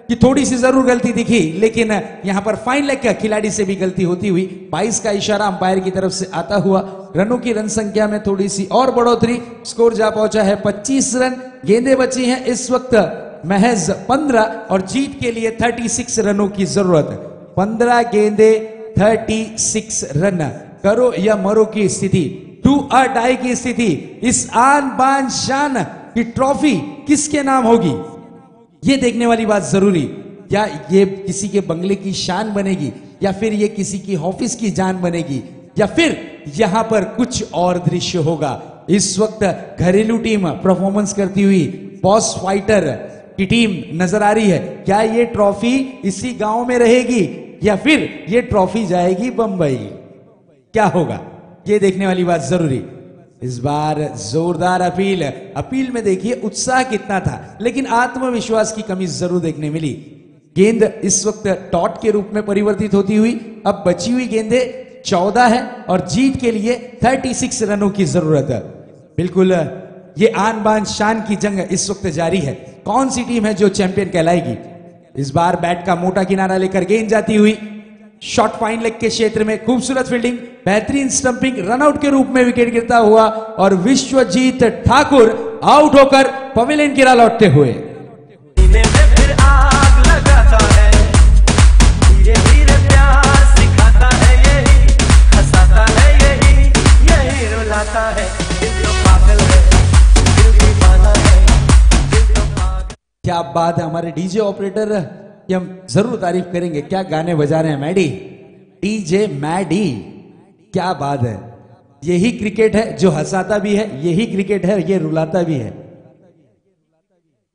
की थोड़ी सी जरूर गलती दिखी, लेकिन यहां पर फाइन लेग का खिलाड़ी से भी गलती होती हुई 22 का इशारा अंपायर की तरफ से आता हुआ रनों की रन संख्या में थोड़ी सी और बढ़ोतरी, स्कोर जा पहुंचा है 25 रन। गेंदें बची हैं इस वक्त महज 15 और जीत के लिए 36 रनों की जरूरत। 15 गेंदें 36 रन, करो या मरो की स्थिति, डू और डाई की स्थिति। इस आन बान शान की ट्रॉफी किसके नाम होगी ये देखने वाली बात जरूरी। क्या ये किसी के बंगले की शान बनेगी, या फिर ये किसी की ऑफिस की जान बनेगी, या फिर यहां पर कुछ और दृश्य होगा। इस वक्त घरेलू टीम परफॉर्मेंस करती हुई बॉस फाइटर की टीम नजर आ रही है। क्या ये ट्रॉफी इसी गांव में रहेगी या फिर ये ट्रॉफी जाएगी बंबई, क्या होगा ये देखने वाली बात जरूरी। इस बार जोरदार अपील में देखिए उत्साह कितना था, लेकिन आत्मविश्वास की कमी जरूर देखने मिली। गेंद इस वक्त टॉट के रूप में परिवर्तित होती हुई अब बची हुई गेंदें 14 है और जीत के लिए 36 रनों की जरूरत है। बिल्कुल ये आन बान शान की जंग इस वक्त जारी है। कौन सी टीम है जो चैंपियन कहलाएगी। इस बार बैट का मोटा किनारा लेकर गेंद जाती हुई शॉर्ट फाइन लेग के क्षेत्र में खूबसूरत फील्डिंग, बेहतरीन स्टंपिंग, रनआउट के रूप में विकेट गिरता हुआ और विश्वजीत ठाकुर आउट होकर पवेलियन की राह लौटते हुए। सीने में फिर आग लगाता है, धीरे धीरे प्यार सिखाता है, यही हंसाता है, यही रुलाता है। दिल तो पागल है, दिल दीवाना है, दिल तो पागल। क्या बात है, हमारे डीजे ऑपरेटर की हम जरूर तारीफ करेंगे। क्या गाने बजा रहे हैं मैडी, डीजे मैडी, क्या बात है। यही क्रिकेट है जो हंसाता भी है, यही क्रिकेट है ये रुलाता भी है।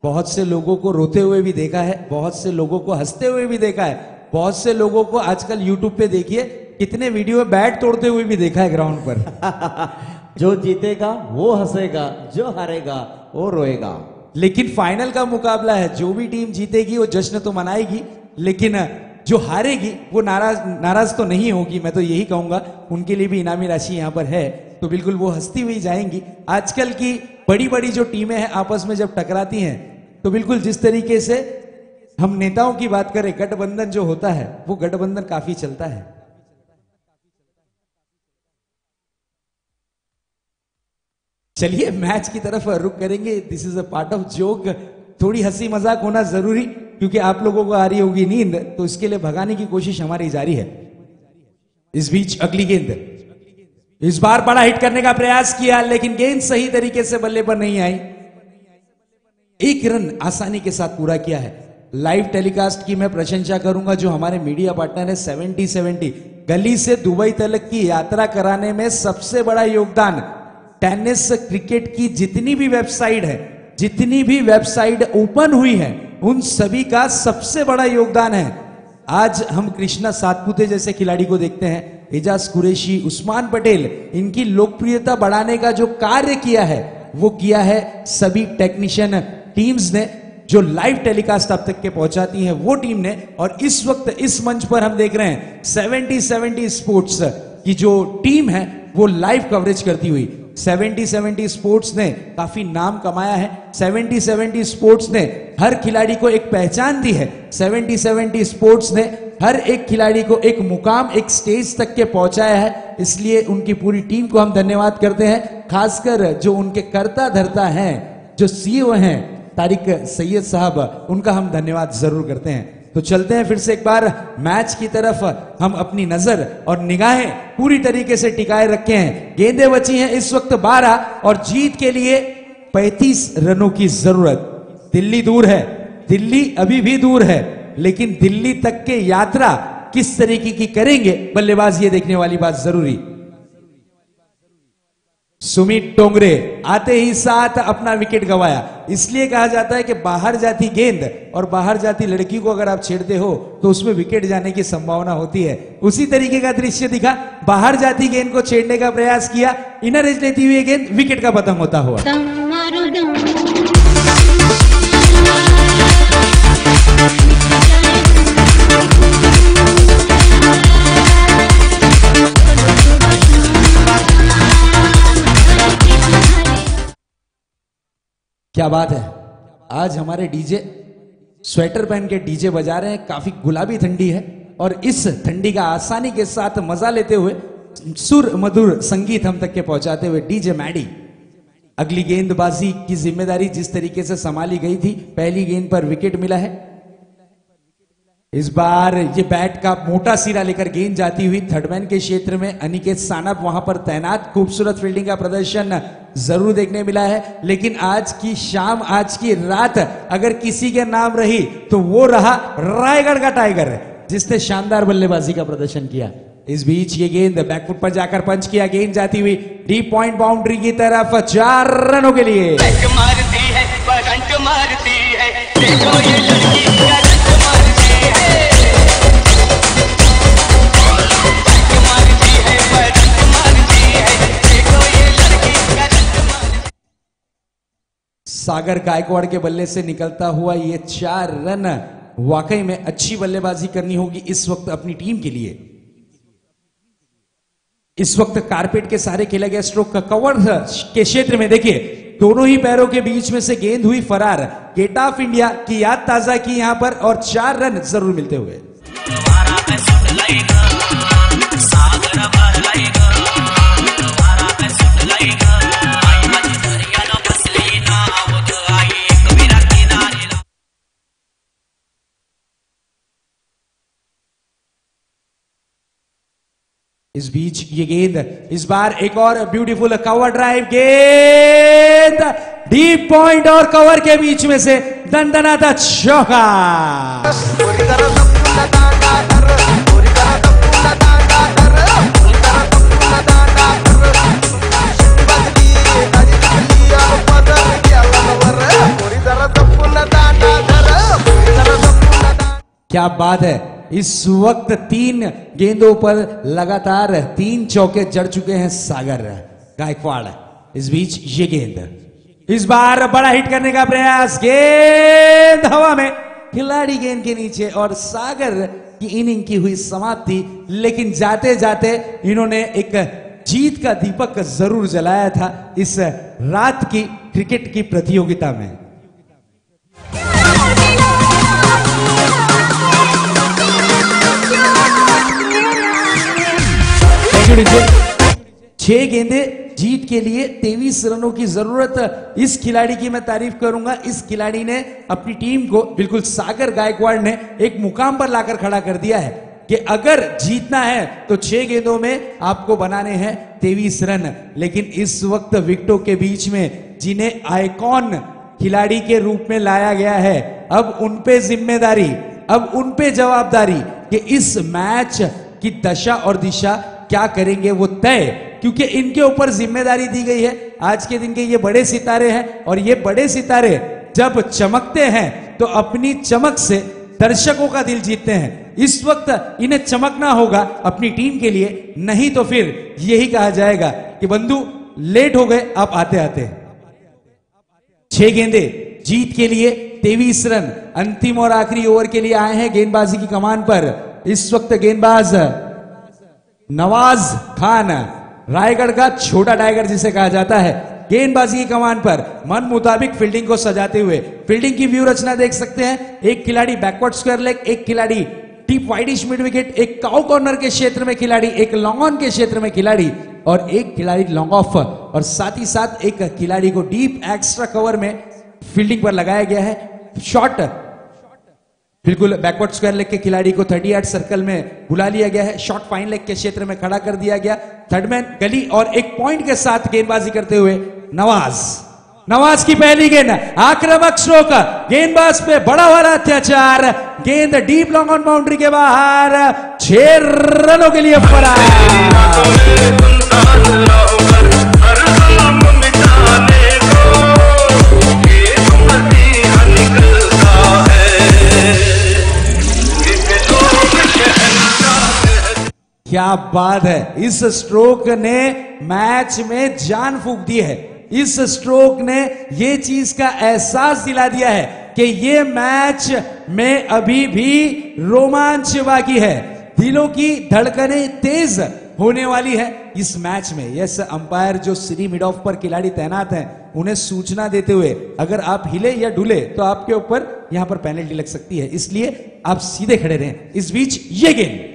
बहुत से लोगों को रोते हुए भी देखा है, बहुत से लोगों को हंसते हुए भी देखा है, बहुत से लोगों को आजकल यूट्यूब पे देखिए कितने वीडियो में बैट तोड़ते हुए भी देखा है ग्राउंड पर। जो जीतेगा वो हंसेगा, जो हारेगा वो रोएगा। लेकिन फाइनल का मुकाबला है, जो भी टीम जीतेगी वो जश्न तो मनाएगी, लेकिन जो हारेगी वो नाराज तो नहीं होगी। मैं तो यही कहूंगा, उनके लिए भी इनामी राशि यहां पर है, तो बिल्कुल वो हंसती हुई जाएंगी। आजकल की बड़ी बड़ी जो टीमें हैं आपस में जब टकराती हैं तो बिल्कुल जिस तरीके से हम नेताओं की बात करें, गठबंधन जो होता है वो गठबंधन काफी चलता है। चलिए मैच की तरफ रुक करेंगे। This is a part of joke, थोड़ी हंसी मजाक होना जरूरी, क्योंकि आप लोगों को आ रही होगी नींद, तो इसके लिए भगाने की कोशिश हमारी जारी है। इस बीच अगली गेंद, इस बार बड़ा हिट करने का प्रयास किया, लेकिन गेंद सही तरीके से बल्ले पर नहीं आई। 1 रन आसानी के साथ पूरा किया है। लाइव टेलीकास्ट की मैं प्रशंसा करूंगा जो हमारे मीडिया पार्टनर है 70-70, गली से दुबई तक की यात्रा कराने में सबसे बड़ा योगदान टेनिस क्रिकेट की जितनी भी वेबसाइट है, जितनी भी वेबसाइट ओपन हुई है, उन सभी का सबसे बड़ा योगदान है। आज हम कृष्णा सातपुते जैसे खिलाड़ी को देखते हैं, एजाज कुरैशी, उस्मान पटेल, इनकी लोकप्रियता बढ़ाने का जो कार्य किया है वो किया है सभी टेक्नीशियन टीम्स ने, जो लाइव टेलीकास्ट अब तक के पहुंचाती हैं वो टीम ने। और इस वक्त इस मंच पर हम देख रहे हैं 70-70 स्पोर्ट्स की जो टीम है वो लाइव कवरेज करती हुई 70-70 स्पोर्ट्स ने काफी नाम कमाया है। 70-70 स्पोर्ट्स ने हर खिलाड़ी को एक पहचान दी है। 70-70 स्पोर्ट्स ने हर एक खिलाड़ी को एक मुकाम, एक स्टेज तक के पहुंचाया है। इसलिए उनकी पूरी टीम को हम धन्यवाद करते हैं, खासकर जो उनके कर्ता धर्ता हैं, जो सीईओ हैं तारिक सैयद साहब, उनका हम धन्यवाद जरूर करते हैं। तो चलते हैं फिर से एक बार मैच की तरफ, हम अपनी नजर और निगाहें पूरी तरीके से टिकाए रखे हैं। गेंदें बची हैं इस वक्त 12 और जीत के लिए 35 रनों की जरूरत। दिल्ली दूर है, दिल्ली अभी भी दूर है, लेकिन दिल्ली तक के यात्रा किस तरीके की करेंगे बल्लेबाज, ये देखने वाली बात जरूरी। सुमित टोंगरे आते ही साथ अपना विकेट गंवाया। इसलिए कहा जाता है कि बाहर जाती गेंद और बाहर जाती लड़की को अगर आप छेड़ते हो तो उसमें विकेट जाने की संभावना होती है। उसी तरीके का दृश्य दिखा, बाहर जाती गेंद को छेड़ने का प्रयास किया, इनर एज लेती हुई गेंद विकेट का पतंग होता हुआ। क्या बात है, आज हमारे डीजे स्वेटर पहन के डीजे बजा रहे हैं। काफी गुलाबी ठंडी है और इस ठंडी का आसानी के साथ मजा लेते हुए सुर मधुर संगीत हम तक के पहुंचाते हुए डीजे मैडी अगली गेंदबाजी की जिम्मेदारी जिस तरीके से संभाली गई थी, पहली गेंद पर विकेट मिला है। इस बार ये बैट का मोटा सिरा लेकर गेंद जाती हुई थर्डमैन के क्षेत्र में अनिकेत सानप वहां पर तैनात। खूबसूरत फील्डिंग का प्रदर्शन जरूर देखने मिला है, लेकिन आज की शाम, आज की रात अगर किसी के नाम रही तो वो रहा रायगढ़ का टाइगर, जिसने शानदार बल्लेबाजी का प्रदर्शन किया। इस बीच ये गेंद बैकफुट पर जाकर पंच किया, गेंद जाती हुई डीप पॉइंट बाउंड्री की तरफ 4 रनों के लिए। मारती है, करंट मारती है, देखो ये लड़की करंट मारती है, मारती है, करंट मारती है, देखो ये लड़की करंट मारती। सागर गायकवाड़ के बल्ले से निकलता हुआ ये 4 रन, वाकई में अच्छी बल्लेबाजी करनी होगी इस वक्त अपनी टीम के लिए। इस वक्त कारपेट के सहारे खेला गया स्ट्रोक का कवर के क्षेत्र में देखिए दोनों ही पैरों के बीच में से गेंद हुई फरार। गेट ऑफ इंडिया की याद ताजा की यहां पर और 4 रन जरूर मिलते हुए। इस बीच ये गेंद, इस बार एक और ब्यूटीफुल कवर ड्राइव, गेंद डीप पॉइंट और कवर के बीच में से दंदनाता चौका। क्या बात है, इस वक्त 3 गेंदों पर लगातार 3 चौके जड़ चुके हैं सागर गायकवाड़। इस बीच ये गेंद, इस बार बड़ा हिट करने का प्रयास, गेंद हवा में, खिलाड़ी गेंद के नीचे और सागर की इनिंग की हुई समाप्ति। लेकिन जाते जाते इन्होंने एक जीत का दीपक जरूर जलाया था इस रात की क्रिकेट की प्रतियोगिता में। छह गेंदे जीत के लिए 23 रनों की जरूरत। इस खिलाड़ी की मैं तारीफ करूंगा, इस खिलाड़ी ने अपनी टीम को बिल्कुल सागर गायकवाड़ ने एक मुकाम पर लाकर खड़ा कर दिया है कि अगर जीतना है तो 6 गेंदों में आपको बनाने हैं 23 रन। लेकिन इस वक्त विकेटों के बीच में जिन्हें आइकॉन खिलाड़ी के रूप में लाया गया है, अब उन पे जिम्मेदारी, अब उन पे जवाबदारी कि इस मैच की दशा और दिशा क्या करेंगे वो तय, क्योंकि इनके ऊपर जिम्मेदारी दी गई है। आज के दिन के ये बड़े सितारे हैं और ये बड़े सितारे जब चमकते हैं तो अपनी चमक से दर्शकों का दिल जीतते हैं। इस वक्त इन्हें चमकना होगा अपनी टीम के लिए, नहीं तो फिर यही कहा जाएगा कि बंधु लेट हो गए आप आते आते। 6 गेंदे जीत के लिए 23 रन अंतिम और आखिरी ओवर के लिए आए हैं गेंदबाजी की कमान पर। इस वक्त गेंदबाज नवाज खान, रायगढ़ का छोटा टाइगर जिसे कहा जाता है, गेंदबाजी की कमान पर मन मुताबिक फील्डिंग को सजाते हुए फील्डिंग की व्यू रचना देख सकते हैं। एक खिलाड़ी बैकवर्ड स्क्वायर लेग, एक खिलाड़ी डीप वाइडिश मिड विकेट, एक काउ कॉर्नर के क्षेत्र में खिलाड़ी, एक लॉन्ग ऑन के क्षेत्र में खिलाड़ी और एक खिलाड़ी लॉन्ग ऑफ, और साथ ही साथ एक खिलाड़ी को डीप एक्स्ट्रा कवर में फील्डिंग पर लगाया गया है। शॉट बिल्कुल बैकवर्ड स्क्वायर लेग के खिलाड़ी को 30 यार्ड सर्कल में बुला लिया गया है। शॉट फाइन लेग के क्षेत्र में खड़ा कर दिया गया। थर्डमैन गली और एक पॉइंट के साथ गेंदबाजी करते हुए नवाज की पहली गेंद, आक्रामक स्ट्रोक, गेंदबाज पे बड़ा वाला अत्याचार, गेंद डीप लॉन्ग ऑन बाउंड्री के बाहर, 6 रनों के लिए क्या बात है, इस स्ट्रोक ने मैच में जान फूंक दी है। इस स्ट्रोक ने ये चीज का एहसास दिला दिया है कि ये मैच में अभी भी रोमांच बाकी है, दिलों की धड़कनें तेज होने वाली है इस मैच में। यस, अंपायर जो सीधी मिड ऑफ पर खिलाड़ी तैनात हैं उन्हें सूचना देते हुए अगर आप हिले या डुले तो आपके ऊपर यहां पर पेनल्टी लग सकती है, इसलिए आप सीधे खड़े रहें। इस बीच ये गेंद,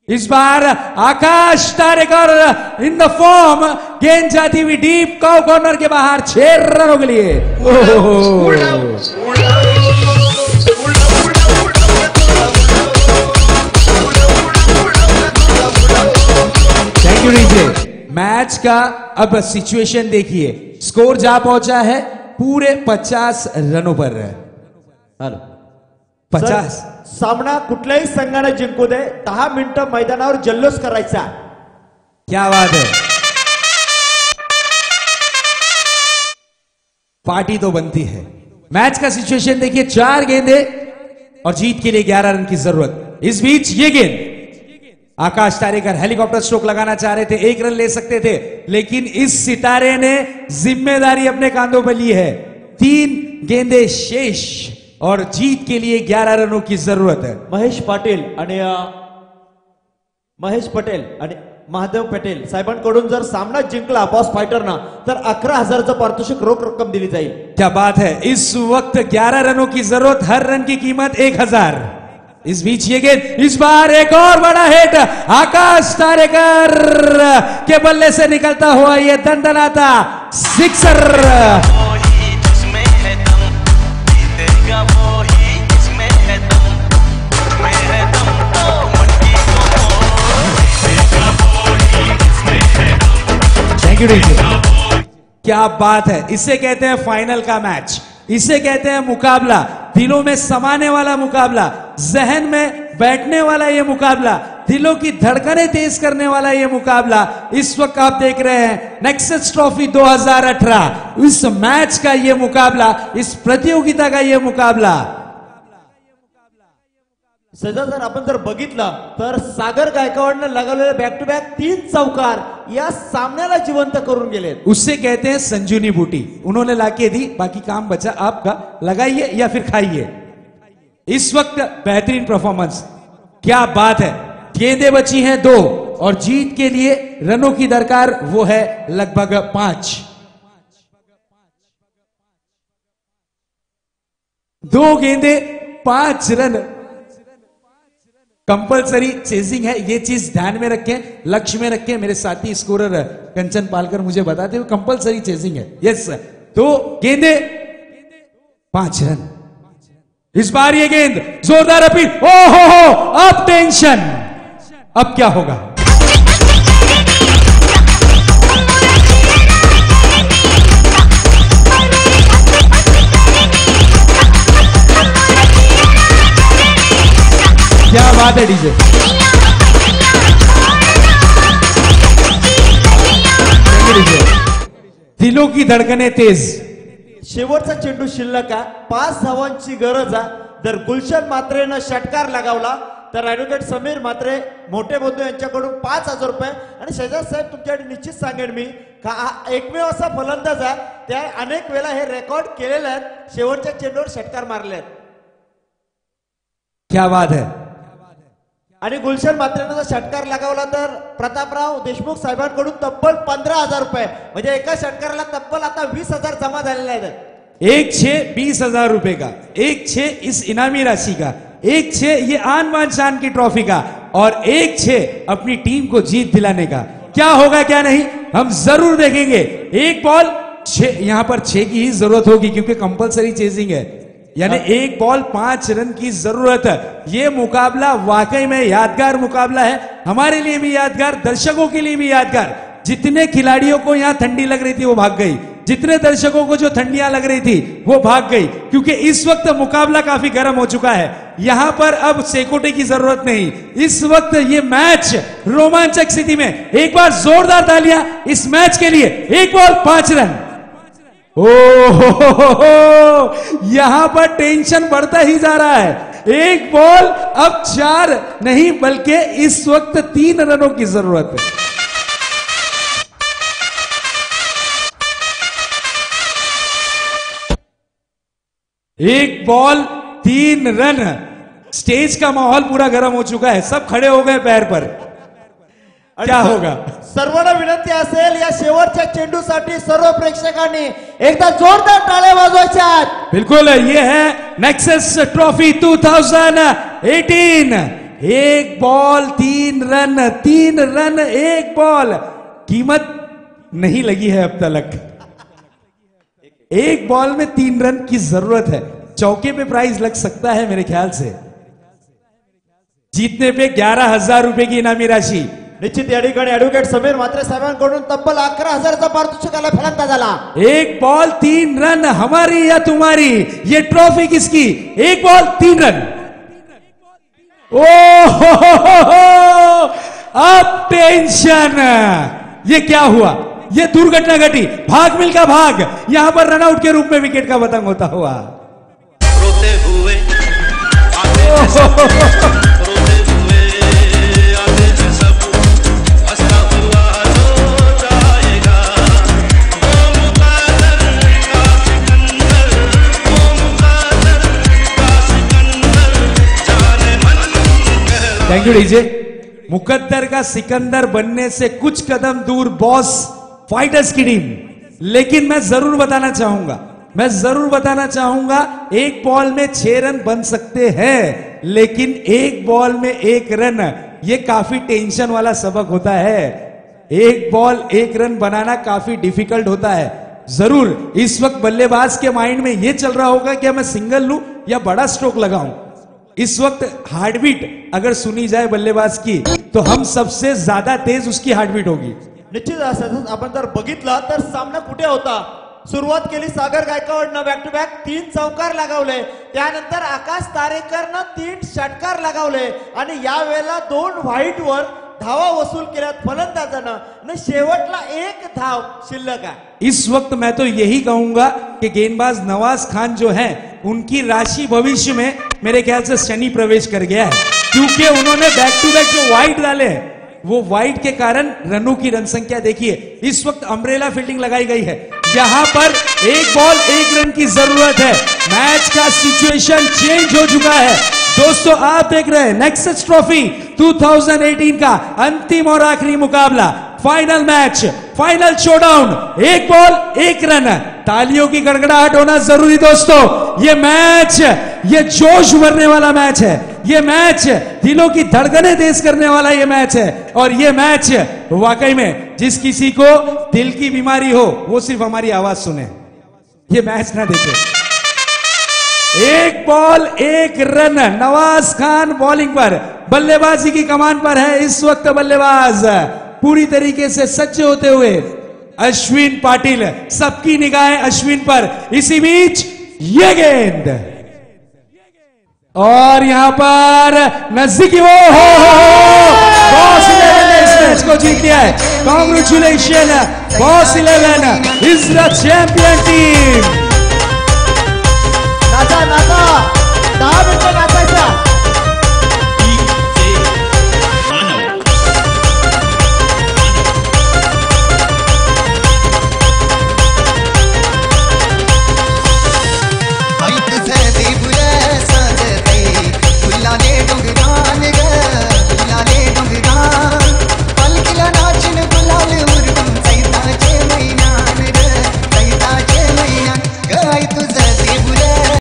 इस बार आकाश तारेकर इन द फॉर्म, गेंद जाती हुई डीप काउ कॉर्नर के बाहर, 6 रनों के लिए। Thank you DJ. मैच का अब सिचुएशन देखिए, स्कोर जा पहुंचा है पूरे 50 रनों पर। 50 सामना कुठल्याही संघाने जिंकू दे, 10 मिनिटं मैदानावर जल्लोष करायचा। क्या बात है, पार्टी तो बनती है। मैच का सिचुएशन देखिए, 4 गेंदे और जीत के लिए 11 रन की जरूरत। इस बीच ये गेंद, आकाश तारेकर हेलीकॉप्टर स्ट्रोक लगाना चाह रहे थे, 1 रन ले सकते थे, लेकिन इस सितारे ने जिम्मेदारी अपने कांधों पर ली है। 3 गेंदे शेष और जीत के लिए 11 रनों की जरूरत है। महेश पटेल आणि महादेव पटेल साहेबांकडून जर सामना जिंकला बॉस फायटरना तर 11,000चं पारितोषिक रोख रक्कम दिली जाईल। क्या बात है, इस वक्त 11 रनों की जरूरत, हर रन की कीमत 1,000। इस बीच ये गेंद, इस बार एक और बड़ा हिट, आकाश तारेकर के बल्ले से निकलता हुआ ये दंदनाता सिक्सर। क्या बात है, इसे कहते हैं फाइनल का मैच, इसे कहते हैं मुकाबला, दिलों में समाने वाला मुकाबला, जहन में बैठने वाला ये मुकाबला, दिलों की धड़कनें तेज करने वाला ये मुकाबला। इस वक्त आप देख रहे हैं नेक्सस ट्रॉफी 2018, इस मैच का ये मुकाबला, इस प्रतियोगिता का ये मुकाबला। सजा जर आपण जर बघितलं तर सागर गायकवाडने लगावलेले बॅक टू बॅक 3 चौकार या सामन्याला जिवंत करून गेले। उससे कहते हैं संजूनी बूटी, उन्होंने लाके दी, बाकी काम बचा आपका, लगाइए या फिर खाइए। इस वक्त बेहतरीन परफॉर्मेंस, क्या बात है। गेंदें बची हैं 2 और जीत के लिए रनों की दरकार वो है लगभग 5। 2 गेंदें 5 रन, कंपलसरी चेजिंग है, ये चीज ध्यान में रखें, लक्ष्य में रखें। मेरे साथी स्कोरर कंचन पालकर मुझे बताते हुए कंपलसरी चेजिंग है। यस, 2 गेंदे 5 रन। इस बार ये गेंद जोरदार अपील, हो अब टेंशन, अब क्या होगा। क्या बात है डीजे, दिलों की धड़कनें तेज। शेवटचा चेंडू शिल्लक आहे, 5 धावांची गरज आहे। जर गुलशन मात्रेनं षटकार लगावला तर ॲडव्होकेट समीर मात्रे मोठे बंधू यांच्याकडून 5,000 रुपये। आणि शेजारी साहेब तुमच्याकडे निश्चित सांगेन मी का हा एकमेव असा फलंदाज आहे त्या अनेक वेळा हे रेकॉर्ड केलेले आहेत, शेवटच्या चेंडूवर षटकार मारले आहेत। क्या बात है। आणि गुलशन मात्रेनं जर षटकार लगावला तर प्रतापराव देशमुख साहेबांकडून तब्बल 15,000 रुपये, म्हणजे एका षटकाराला तब्बल आता 20,000 जमा झालेले आहेत। 1-6 20,000 रुपए का, 1-6 इस इनामी राशि का, 1-6 ये आन बान शान की ट्रॉफी का, और 1-6 अपनी टीम को जीत दिलाने का। क्या होगा क्या नहीं हम जरूर देखेंगे। एक बॉल 6, यहां पर 6 की ही जरूरत होगी क्योंकि कंपलसरी चेजिंग है, यानी एक बॉल 5 रन की जरूरत है। ये मुकाबला वाकई में यादगार मुकाबला है, हमारे लिए भी यादगार, दर्शकों के लिए भी यादगार। जितने खिलाड़ियों को यहां ठंडी लग रही थी वो भाग गई, जितने दर्शकों को जो ठंडियां लग रही थी वो भाग गई, क्योंकि इस वक्त मुकाबला काफी गर्म हो चुका है। यहां पर अब सेकोटे की जरूरत नहीं, इस वक्त ये मैच रोमांचक स्थिति में। एक बार जोरदार तालियां इस मैच के लिए। एक बॉल 5 रन। हो यहां पर टेंशन बढ़ता ही जा रहा है। एक बॉल अब 4 नहीं बल्कि इस वक्त 3 रनों की जरूरत है। एक बॉल 3 रन। स्टेज का माहौल पूरा गर्म हो चुका है, सब खड़े हो गए पैर पर। क्या होगा? सर्वांना विनंती असेल या शेवटच्या चेंडूसाठी सर्व प्रेक्षकांनी एकदा जोरदार टाळ्या वाजवायच्या। बिल्कुल, ये है नेक्सस ट्रॉफी 2018। एक बॉल 3 रन, 3 रन एक बॉल। कीमत नहीं लगी है अब तक। एक बॉल में 3 रन की जरूरत है। चौके पे प्राइस लग सकता है मेरे ख्याल से, जीतने पे 11,000 रुपए की इनामी राशि। निश्चित या ठिकाणी ऍडव्होकेट समीर म्हात्रे साहेबांकडून तब्बल 11,000चा पारितोषिकाला फलंदाज झाला। एक बॉल 3 रन, हमारी या तुम्हारी, ये ट्रॉफी किसकी? एक बॉल 3 रन। ओ अब टेंशन, ये क्या हुआ? ये दुर्घटना घटी, भाग मिल्खा भाग, यहां पर रनआउट के रूप में विकेट का पतंग होता हुआ। रोते हुए आते हैं सब, रोते हुए आते हैं सब, हंसता हुआ रो जाएगा वो मुक़द्दर का सिकंदर, वो मुक़द्दर का सिकंदर, जाने मन कहला। Thank you DJ. मुकद्दर का सिकंदर बनने से कुछ कदम दूर बॉस फाइटर्स की टीम, लेकिन मैं जरूर बताना चाहूंगा, एक बॉल में 6 रन बन सकते हैं, लेकिन एक बॉल में 1 रन, ये काफी टेंशन वाला सबक होता है। एक बॉल 1 रन बनाना काफी डिफिकल्ट होता है। जरूर इस वक्त बल्लेबाज के माइंड में यह चल रहा होगा कि मैं सिंगल लूं या बड़ा स्ट्रोक लगाऊं। इस वक्त हार्टबीट अगर सुनी जाए बल्लेबाज की तो हम सबसे ज्यादा तेज उसकी हार्टबीट होगी। निश्चित असं आपण जर बघितलं तर सामना कुठे होता। सुरुवात केली सागर गायकवाडनं बॅक टू बॅक 3 चौकार लगावले, त्यानंतर आकाश तारेकरनं 3 षटकार लगावले आणि यावेळेला 2 व्हाईटवर धावा वसूल केल्यात फलंदाजानं आणि शेवटला 1 धाव शिल्लक आहे। इस वक्त मैं तो यही कहूंगा कि गेंदबाज नवाज खान जो है उनकी राशि भविष्य में मेरे ख्याल से शनि प्रवेश कर गया है, क्योंकि उन्होंने बैक टू बैक जो वाइड डाले हैं वो वाइड के कारण रनों की रन संख्या देखिए। इस वक्त अम्ब्रेला फील्डिंग लगाई गई है, यहां पर एक बॉल 1 रन की जरूरत है। मैच का सिचुएशन चेंज हो चुका है। दोस्तों आप देख रहे हैं नेक्सस ट्रॉफी 2018 का अंतिम और आखिरी मुकाबला, फाइनल मैच, फाइनल शोडाउन। एक बॉल 1 रन, तालियों की गड़गड़ाहट होना जरूरी दोस्तों। ये मैच, ये जोश भरने वाला मैच है, ये मैच दिलों की धड़कनें तेज करने वाला ये मैच है। और ये मैच वाकई में जिस किसी को दिल की बीमारी हो वो सिर्फ हमारी आवाज सुने, ये मैच ना देखे। एक ball 1 run, Nawaz Khan bowling पर, बल्लेबाजी की कमान पर है इस वक्त बल्लेबाज पूरी तरीके से सज्ज होते हुए अश्विन पाटिल, सबकी निगाहें अश्विन पर। इसी बीच ये गेंद और यहां पर नजदीकी बॉस 11 ने इस मैच को जीत लिया है। Congratulation boss 11 is the champion team. नाचा नाचा 10 मिनिट